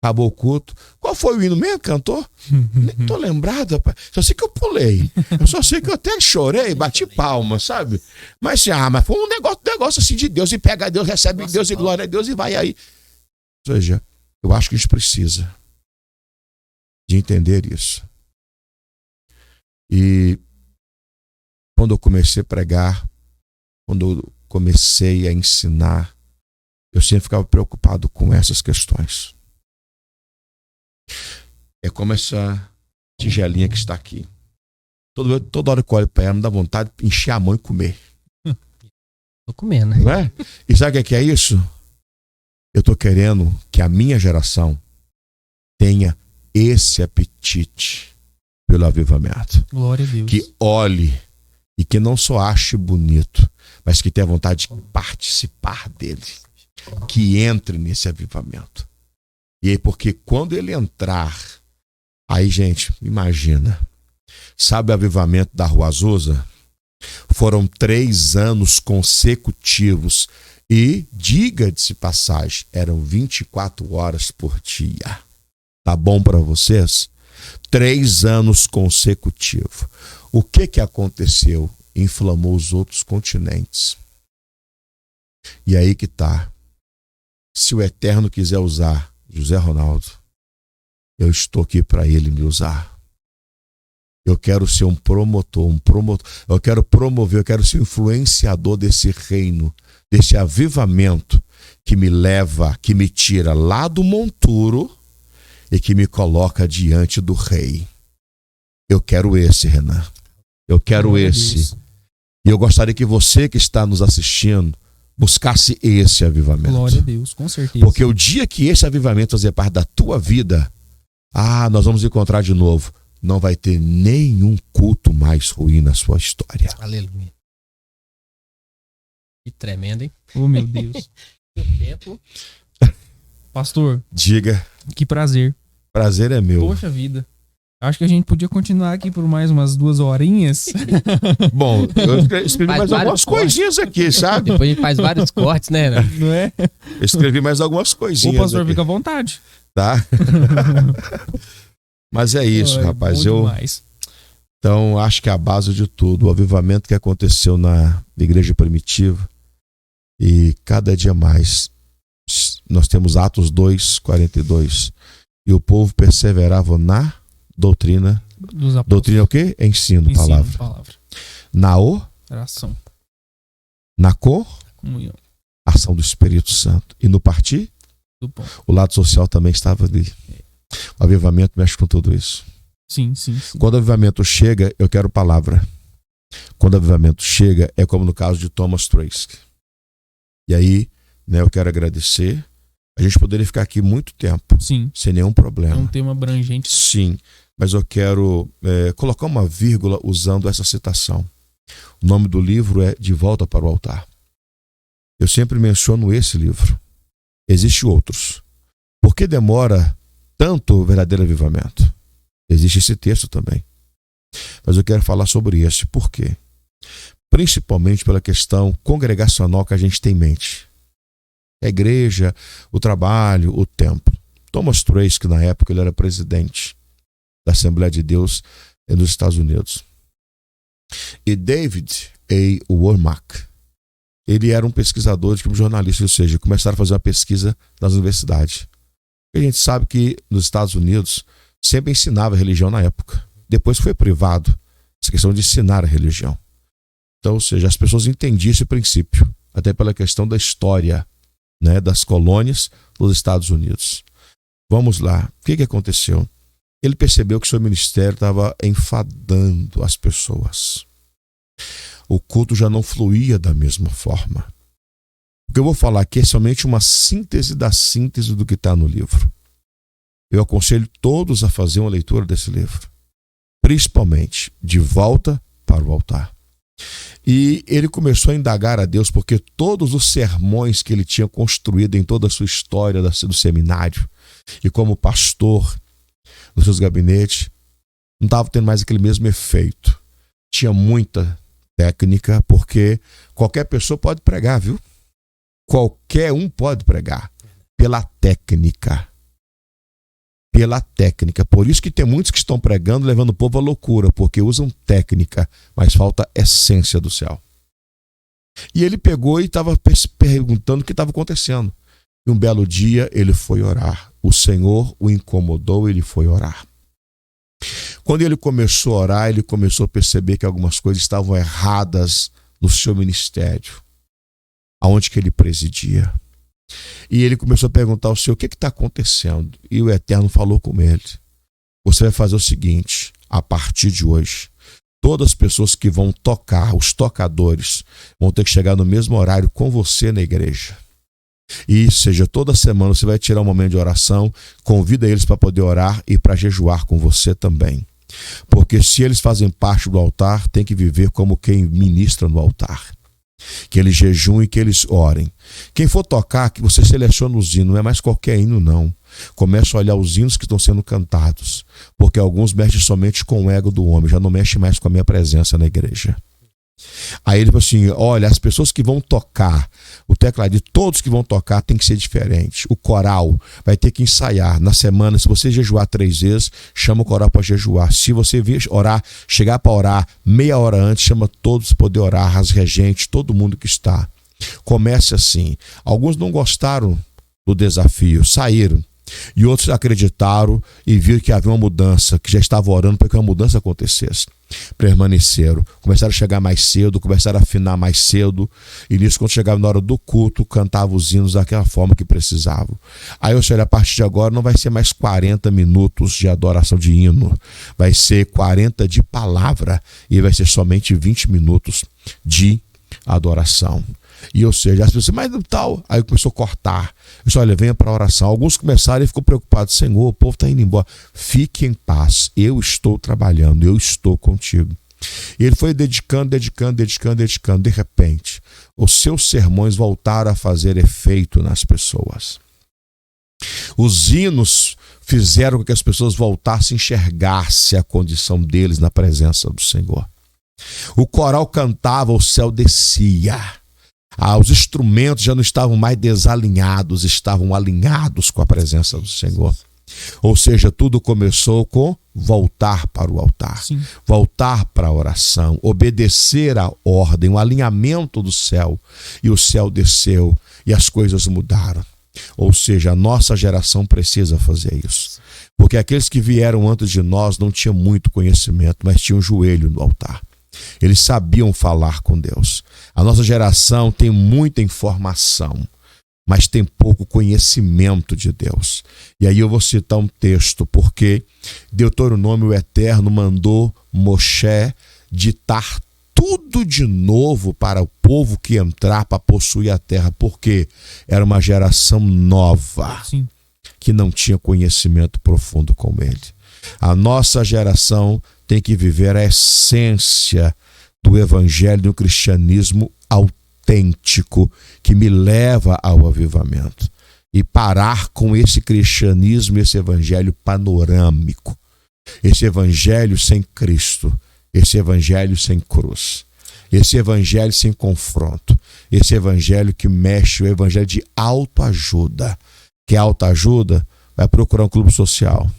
Acabou o culto. Qual foi o hino mesmo, cantor? Nem tô lembrado, rapaz. Só sei que eu pulei. Eu só sei que eu até chorei, bati palma, sabe? Mas foi um negócio assim de Deus. E pega Deus, recebe Deus e glória a Deus e vai aí. Ou seja, eu acho que a gente precisa de entender isso. E quando eu comecei a pregar, quando eu comecei a ensinar, eu sempre ficava preocupado com essas questões. É como essa tigelinha que está aqui. Toda hora que eu olho para ela, me dá vontade de encher a mão e comer. Tô comendo, né? Não é? E sabe o que é isso? Eu tô querendo que a minha geração tenha esse apetite pelo avivamento. Glória a Deus. Que olhe e que não só ache bonito, mas que tenha vontade de participar dele. Que entre nesse avivamento. E aí, porque quando ele entrar, aí, gente, imagina. Sabe o avivamento da Rua Azusa? Foram 3 anos consecutivos e, diga-se passagem, eram 24 horas por dia. Tá bom para vocês? 3 anos consecutivos. O que aconteceu? Inflamou os outros continentes. E aí que tá. Se o Eterno quiser usar José Ronaldo, eu estou aqui para ele me usar. Eu quero ser um promotor. Eu quero promover, eu quero ser influenciador desse reino, desse avivamento que me leva, que me tira lá do monturo e que me coloca diante do rei. Eu quero esse, Renan. Eu quero esse. E eu gostaria que você que está nos assistindo buscasse esse avivamento. Glória a Deus, com certeza. Porque o dia que esse avivamento fazer parte da tua vida, nós vamos encontrar de novo. Não vai ter nenhum culto mais ruim na sua história. Aleluia. Que tremendo, hein? Oh, meu Deus. Pastor. Diga. Que prazer. Prazer é meu. Poxa vida. Acho que a gente podia continuar aqui por mais umas 2 horinhas. Bom, eu escrevi mais algumas coisinhas aqui, sabe? Depois a gente faz vários cortes, né? Não é? Eu escrevi mais algumas coisinhas. O pastor aqui. fica à vontade. Tá? Mas é isso, rapaz. Então, acho que é a base de tudo. O avivamento que aconteceu na igreja primitiva. E cada dia mais, nós temos Atos 2:42. E o povo perseverava na doutrina. Dos apóstolos. Doutrina é o quê? Ensino, palavra. Na oração. Na comunhão. Ação do Espírito Santo. E no partir, o lado social também estava ali. O avivamento mexe com tudo isso. Sim. Quando o avivamento chega, eu quero palavra. Quando o avivamento chega, é como no caso de Thomas Tracy. E aí, eu quero agradecer. A gente poderia ficar aqui muito tempo. Sim. Sem nenhum problema. É um tema abrangente. Sim. Mas eu quero colocar uma vírgula usando essa citação. O nome do livro é De Volta para o Altar. Eu sempre menciono esse livro. Existem outros. Por que demora tanto o verdadeiro avivamento? Existe esse texto também. Mas eu quero falar sobre esse. Por quê? Principalmente pela questão congregacional que a gente tem em mente. A igreja, o trabalho, o templo. Thomas Tracy, que na época ele era presidente da Assembleia de Deus nos Estados Unidos. E David A. Womack, ele era um pesquisador, um jornalista, ou seja, começaram a fazer uma pesquisa nas universidades. E a gente sabe que nos Estados Unidos sempre ensinava a religião na época. Depois foi privado essa questão de ensinar a religião. Então, ou seja, as pessoas entendiam esse princípio, até pela questão da história, das colônias dos Estados Unidos. Vamos lá. O que aconteceu? Ele percebeu que seu ministério estava enfadando as pessoas. O culto já não fluía da mesma forma. O que eu vou falar aqui é somente uma síntese da síntese do que está no livro. Eu aconselho todos a fazer uma leitura desse livro. Principalmente De Volta para o Altar. E ele começou a indagar a Deus, porque todos os sermões que ele tinha construído em toda a sua história do seminário, e como pastor nos seus gabinetes, não estava tendo mais aquele mesmo efeito. Tinha muita técnica, porque qualquer pessoa pode pregar, viu? Qualquer um pode pregar. Pela técnica. Pela técnica. Por isso que tem muitos que estão pregando, levando o povo à loucura, porque usam técnica, mas falta essência do céu. E ele pegou e estava perguntando o que estava acontecendo. E um belo dia ele foi orar. O Senhor o incomodou e ele foi orar. Quando ele começou a orar, ele começou a perceber que algumas coisas estavam erradas no seu ministério, aonde que ele presidia. E ele começou a perguntar ao Senhor, o que está acontecendo? E o Eterno falou com ele, você vai fazer o seguinte, a partir de hoje, todas as pessoas que vão tocar, os tocadores, vão ter que chegar no mesmo horário com você na igreja. E seja, toda semana você vai tirar um momento de oração, convida eles para poder orar e para jejuar com você também. Porque se eles fazem parte do altar, tem que viver como quem ministra no altar. Que eles jejuem, que eles orem. Quem for tocar, que você seleciona os hinos, não é mais qualquer hino não. Começa a olhar os hinos que estão sendo cantados, porque alguns mexem somente com o ego do homem, já não mexe mais com a minha presença na igreja. Aí ele falou assim, olha, as pessoas que vão tocar, o teclado de todos que vão tocar tem que ser diferente. O coral vai ter que ensaiar na semana, se você jejuar 3 vezes, chama o coral para jejuar. Se você vir orar, chegar para orar meia hora antes, chama todos para poder orar, as regentes, todo mundo que está. Comece assim. Alguns não gostaram do desafio, saíram. E outros acreditaram e viram que havia uma mudança, que já estavam orando para que uma mudança acontecesse. Permaneceram, começaram a chegar mais cedo, começaram a afinar mais cedo, e nisso, quando chegava na hora do culto, cantavam os hinos daquela forma que precisavam. Aí eu sei, a partir de agora não vai ser mais 40 minutos de adoração de hino, vai ser 40 de palavra, e vai ser somente 20 minutos de adoração. E ou seja, as pessoas, mas tal, aí começou a cortar. Eu disse, olha, venha para a oração. Alguns começaram e ficou preocupado, Senhor, o povo está indo embora. Fique em paz, eu estou trabalhando, eu estou contigo. E ele foi dedicando. De repente, os seus sermões voltaram a fazer efeito nas pessoas. Os hinos fizeram com que as pessoas voltassem a enxergar-se a condição deles na presença do Senhor. O coral cantava, o céu descia. Os instrumentos já não estavam mais desalinhados, estavam alinhados com a presença do Senhor. Ou seja, tudo começou com voltar para o altar, sim, voltar para a oração, obedecer à ordem, o alinhamento do céu. E o céu desceu e as coisas mudaram. Ou seja, a nossa geração precisa fazer isso. Porque aqueles que vieram antes de nós não tinham muito conhecimento, mas tinham um joelho no altar. Eles sabiam falar com Deus. A nossa geração tem muita informação, mas tem pouco conhecimento de Deus. E aí eu vou citar um texto, porque Deuteronômio, o Eterno, mandou Moshe ditar tudo de novo para o povo que entrar para possuir a terra, porque era uma geração nova, sim, que não tinha conhecimento profundo como ele. A nossa geração tem que viver a essência do evangelho, do cristianismo autêntico, que me leva ao avivamento. E parar com esse cristianismo, esse evangelho panorâmico. Esse evangelho sem Cristo. Esse evangelho sem cruz. Esse evangelho sem confronto. Esse evangelho que mexe, o evangelho de autoajuda. Quer autoajuda? Vai procurar um clube social.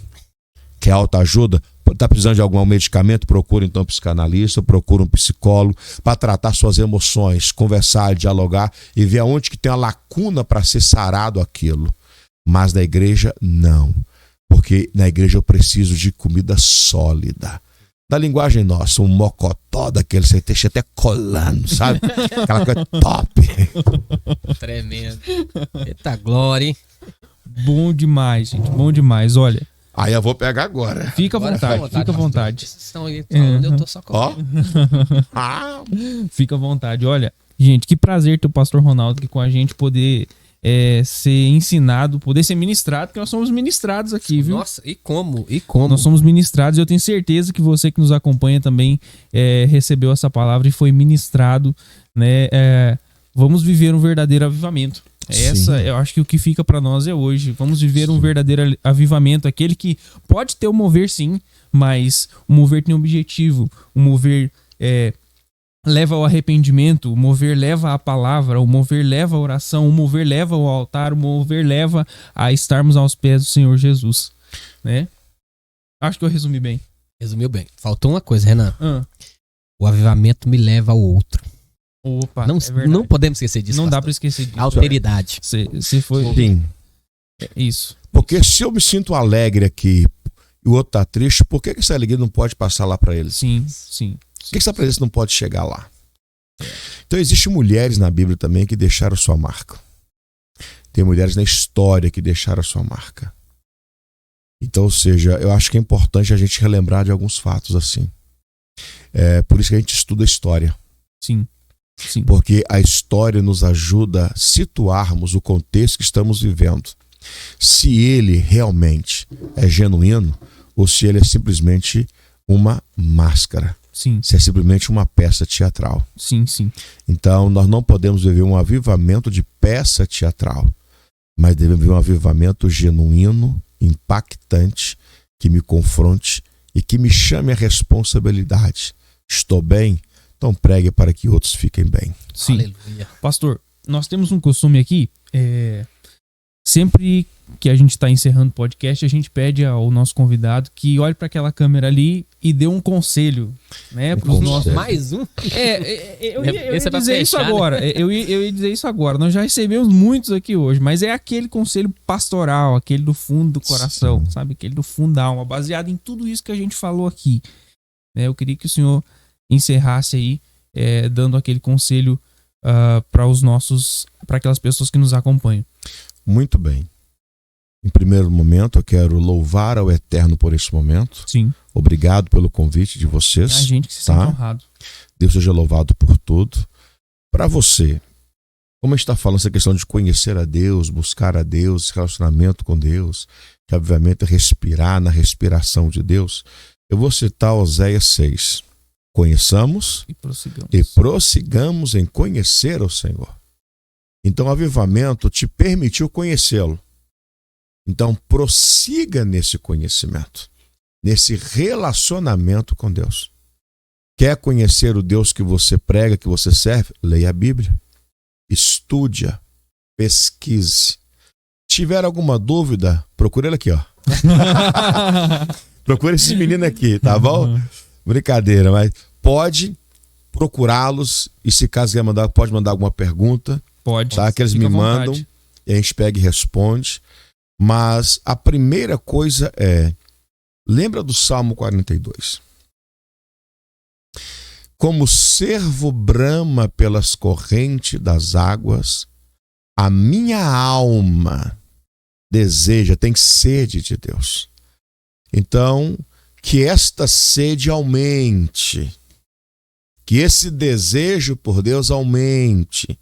Quer autoajuda? Está precisando de algum medicamento? Procura então um psicanalista, procura um psicólogo para tratar suas emoções, conversar, dialogar e ver aonde que tem a lacuna para ser sarado aquilo. Mas na igreja, não. Porque na igreja eu preciso de comida sólida. Na linguagem nossa, um mocotó daquele, você deixa até colando, sabe? Aquela coisa top. Tremendo. Eita glória, hein? Bom demais, gente. Bom demais. Olha. Aí eu vou pegar agora. Fica à vontade, fica à vontade. Vocês estão aí falando, eu tô só comendo. Fica à vontade. Olha, gente, que prazer ter o pastor Ronaldo aqui com a gente, poder ser ensinado, poder ser ministrado, porque nós somos ministrados aqui, viu? Nossa, e como? E como? Nós somos ministrados e eu tenho certeza que você que nos acompanha também recebeu essa palavra e foi ministrado, né? Vamos viver um verdadeiro avivamento. Essa, eu acho que o que fica para nós é hoje. Vamos viver um verdadeiro avivamento, aquele que pode ter o mover sim, mas o mover tem um objetivo. O mover leva ao arrependimento, o mover leva à palavra, o mover leva à oração, o mover leva ao altar, o mover leva a estarmos aos pés do Senhor Jesus, né? Acho que eu resumi bem. Resumiu bem. Faltou uma coisa, Renan. O avivamento me leva ao outro. Opa, não podemos esquecer disso. Não pastor. dá para esquecer disso. Alteridade. Você foi... Sim. Isso. Porque se eu me sinto alegre aqui e o outro tá triste, por que essa alegria não pode passar lá para eles? Sim, sim. Por que essa presença não pode chegar lá? Então existem mulheres na Bíblia também que deixaram sua marca. tem mulheres na história que deixaram a sua marca. Então, ou seja, eu acho que é importante a gente relembrar de alguns fatos assim. Por isso que a gente estuda a história. Sim. Sim. Porque a história nos ajuda a situarmos o contexto que estamos vivendo. Se ele realmente é genuíno ou se ele é simplesmente uma máscara. Sim. Se é simplesmente uma peça teatral. Sim, sim. Então, nós não podemos viver um avivamento de peça teatral, mas devemos viver um avivamento genuíno, impactante, que me confronte e que me chame a responsabilidade. Estou bem? Então pregue para que outros fiquem bem. Sim. Aleluia. Pastor, nós temos um costume aqui, sempre que a gente está encerrando o podcast, a gente pede ao nosso convidado que olhe para aquela câmera ali e dê um conselho, né, para os nossos... Mais um? Eu ia Esse é pra dizer isso fechar, né? agora. Eu ia dizer isso agora. Nós já recebemos muitos aqui hoje, mas é aquele conselho pastoral, aquele do fundo do coração, Sim. sabe? Aquele do fundo da alma, baseado em tudo isso que a gente falou aqui. Eu queria que o senhor encerrasse aí, dando aquele conselho para aquelas pessoas que nos acompanham. Muito bem. Em primeiro momento, eu quero louvar ao Eterno por esse momento. Sim. Obrigado pelo convite de vocês. A gente que se tá? sente honrado. Deus seja louvado por tudo. Para você, como a gente está falando essa questão de conhecer a Deus, buscar a Deus, relacionamento com Deus, que obviamente é respirar na respiração de Deus, eu vou citar Oséias 6. Conheçamos E e prossigamos em conhecer o Senhor. Então o avivamento te permitiu conhecê-lo. Então prossiga nesse conhecimento, nesse relacionamento com Deus. Quer conhecer o Deus que você prega, que você serve? Leia a Bíblia. Estude-a, pesquise. Tiver alguma dúvida, procure ele aqui, ó. Procure esse menino aqui, tá bom? Brincadeira, mas pode procurá-los e se caso quer mandar, pode mandar alguma pergunta. Pode. Tá? Que eles Fica me à vontade. mandam e a gente pega e responde. Mas a primeira coisa lembra do Salmo 42. Como o cervo brama pelas correntes das águas, a minha alma deseja, tem sede de Deus. Então, que esta sede aumente, que esse desejo por Deus aumente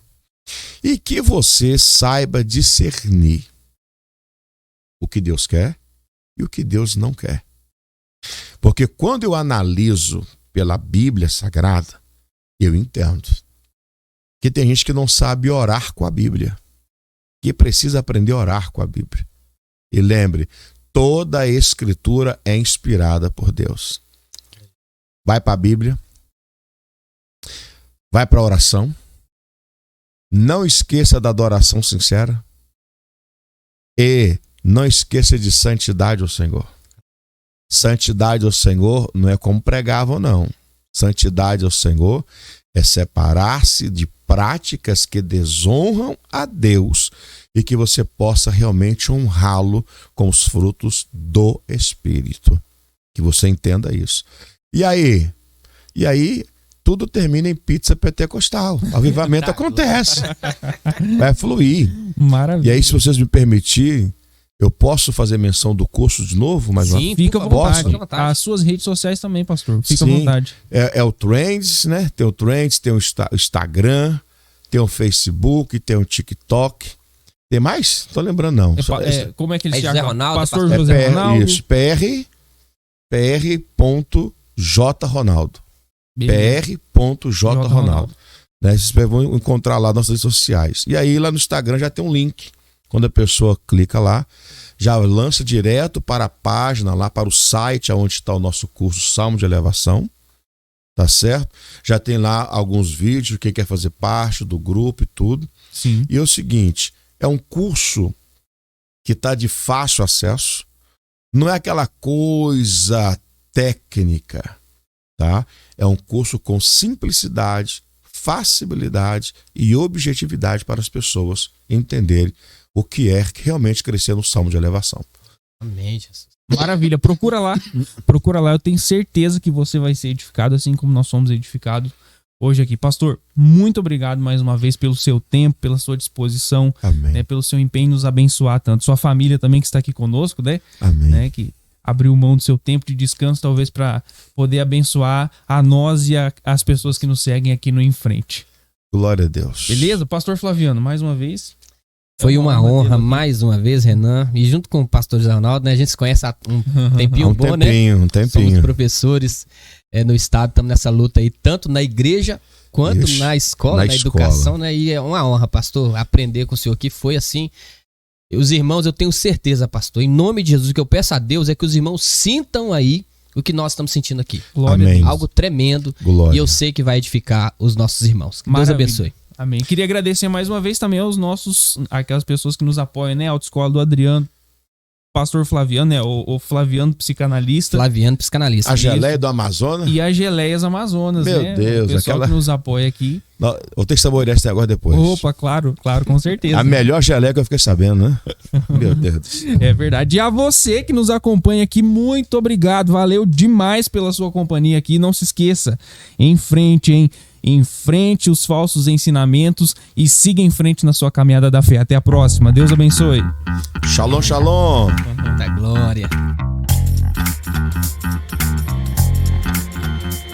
e que você saiba discernir o que Deus quer e o que Deus não quer. Porque quando eu analiso pela Bíblia Sagrada, eu entendo que tem gente que não sabe orar com a Bíblia, que precisa aprender a orar com a Bíblia. E lembre, toda a Escritura é inspirada por Deus. Vai para a Bíblia, vai para a oração, não esqueça da adoração sincera e não esqueça de santidade ao Senhor. Santidade ao Senhor não é como pregavam, não. Santidade ao Senhor é separar-se de práticas que desonram a Deus e que você possa realmente honrá-lo com os frutos do Espírito. Que você entenda isso. E aí tudo termina em pizza pentecostal. O avivamento acontece. Vai fluir. Maravilha. E aí, se vocês me permitirem, eu posso fazer menção do curso de novo? Mas Sim, Fica à por favor, vontade. fica à vontade. As suas redes sociais também, pastor. Fica à Sim. vontade. É o Trends, né? Tem o Trends, tem o Instagram, tem o Facebook, tem o TikTok. Tem mais? Tô lembrando, não. Como é que ele É se José chama? Ronaldo, Pastor pastor José Ronaldo. Isso, pr.jronaldo. Beleza. pr.jronaldo. Né? Vocês vão encontrar lá nas nossas redes sociais. E aí lá no Instagram já tem um link. Quando a pessoa clica lá, já lança direto para a página, lá para o site onde está o nosso curso Salmo de Elevação. Tá certo? Já tem lá alguns vídeos, quem quer fazer parte do grupo e tudo. Sim. E é o seguinte, é um curso que está de fácil acesso. Não é aquela coisa técnica, tá? É um curso com simplicidade, facilidade e objetividade para as pessoas entenderem o que é realmente crescer no Salmo de Elevação. Amém, Jesus. Maravilha. Procura lá. Procura lá. Eu tenho certeza que você vai ser edificado, assim como nós somos edificados hoje aqui. Pastor, muito obrigado mais uma vez pelo seu tempo, pela sua disposição, Amém. né, pelo seu empenho em nos abençoar tanto. Sua família também que está aqui conosco, né? Amém. Né, que abriu mão do seu tempo de descanso, talvez para poder abençoar a nós e as pessoas que nos seguem aqui no Em Frente. Glória a Deus. Beleza? Pastor Flaviano, mais uma vez. Foi uma honra mais uma vez, Renan. E junto com o pastor José Ronaldo, né? A gente se conhece há um tempinho bom, né? Um tempinho. Somos professores no estado, estamos nessa luta aí, tanto na igreja quanto Isso, na escola, na educação, né? E é uma honra, pastor, aprender com o senhor aqui. Foi assim. Os irmãos, eu tenho certeza, pastor, em nome de Jesus, o que eu peço a Deus é que os irmãos sintam aí o que nós estamos sentindo aqui. Glória Amém. a Deus. Algo tremendo. Glória. E eu sei que vai edificar os nossos irmãos. Que Deus Maravilha. abençoe. Amém. Queria agradecer mais uma vez também aos aquelas pessoas que nos apoiam, né? A Autoescola do Adriano, Pastor Flaviano, né? O Flaviano psicanalista. Flaviano, psicanalista. A geleia do Amazonas. E as Geleias Amazonas, Meu né? Deus, o pessoal aquela- que nos apoia aqui. Não, vou ter que saborear esse negócio depois. Opa, claro, com certeza. A melhor geleia que eu fiquei sabendo, né? Meu Deus do céu. É verdade. E a você que nos acompanha aqui, muito obrigado. Valeu demais pela sua companhia aqui. Não se esqueça, em frente, hein? Enfrente os falsos ensinamentos e siga em frente na sua caminhada da fé. Até a próxima. Deus abençoe. Shalom, shalom. Da glória.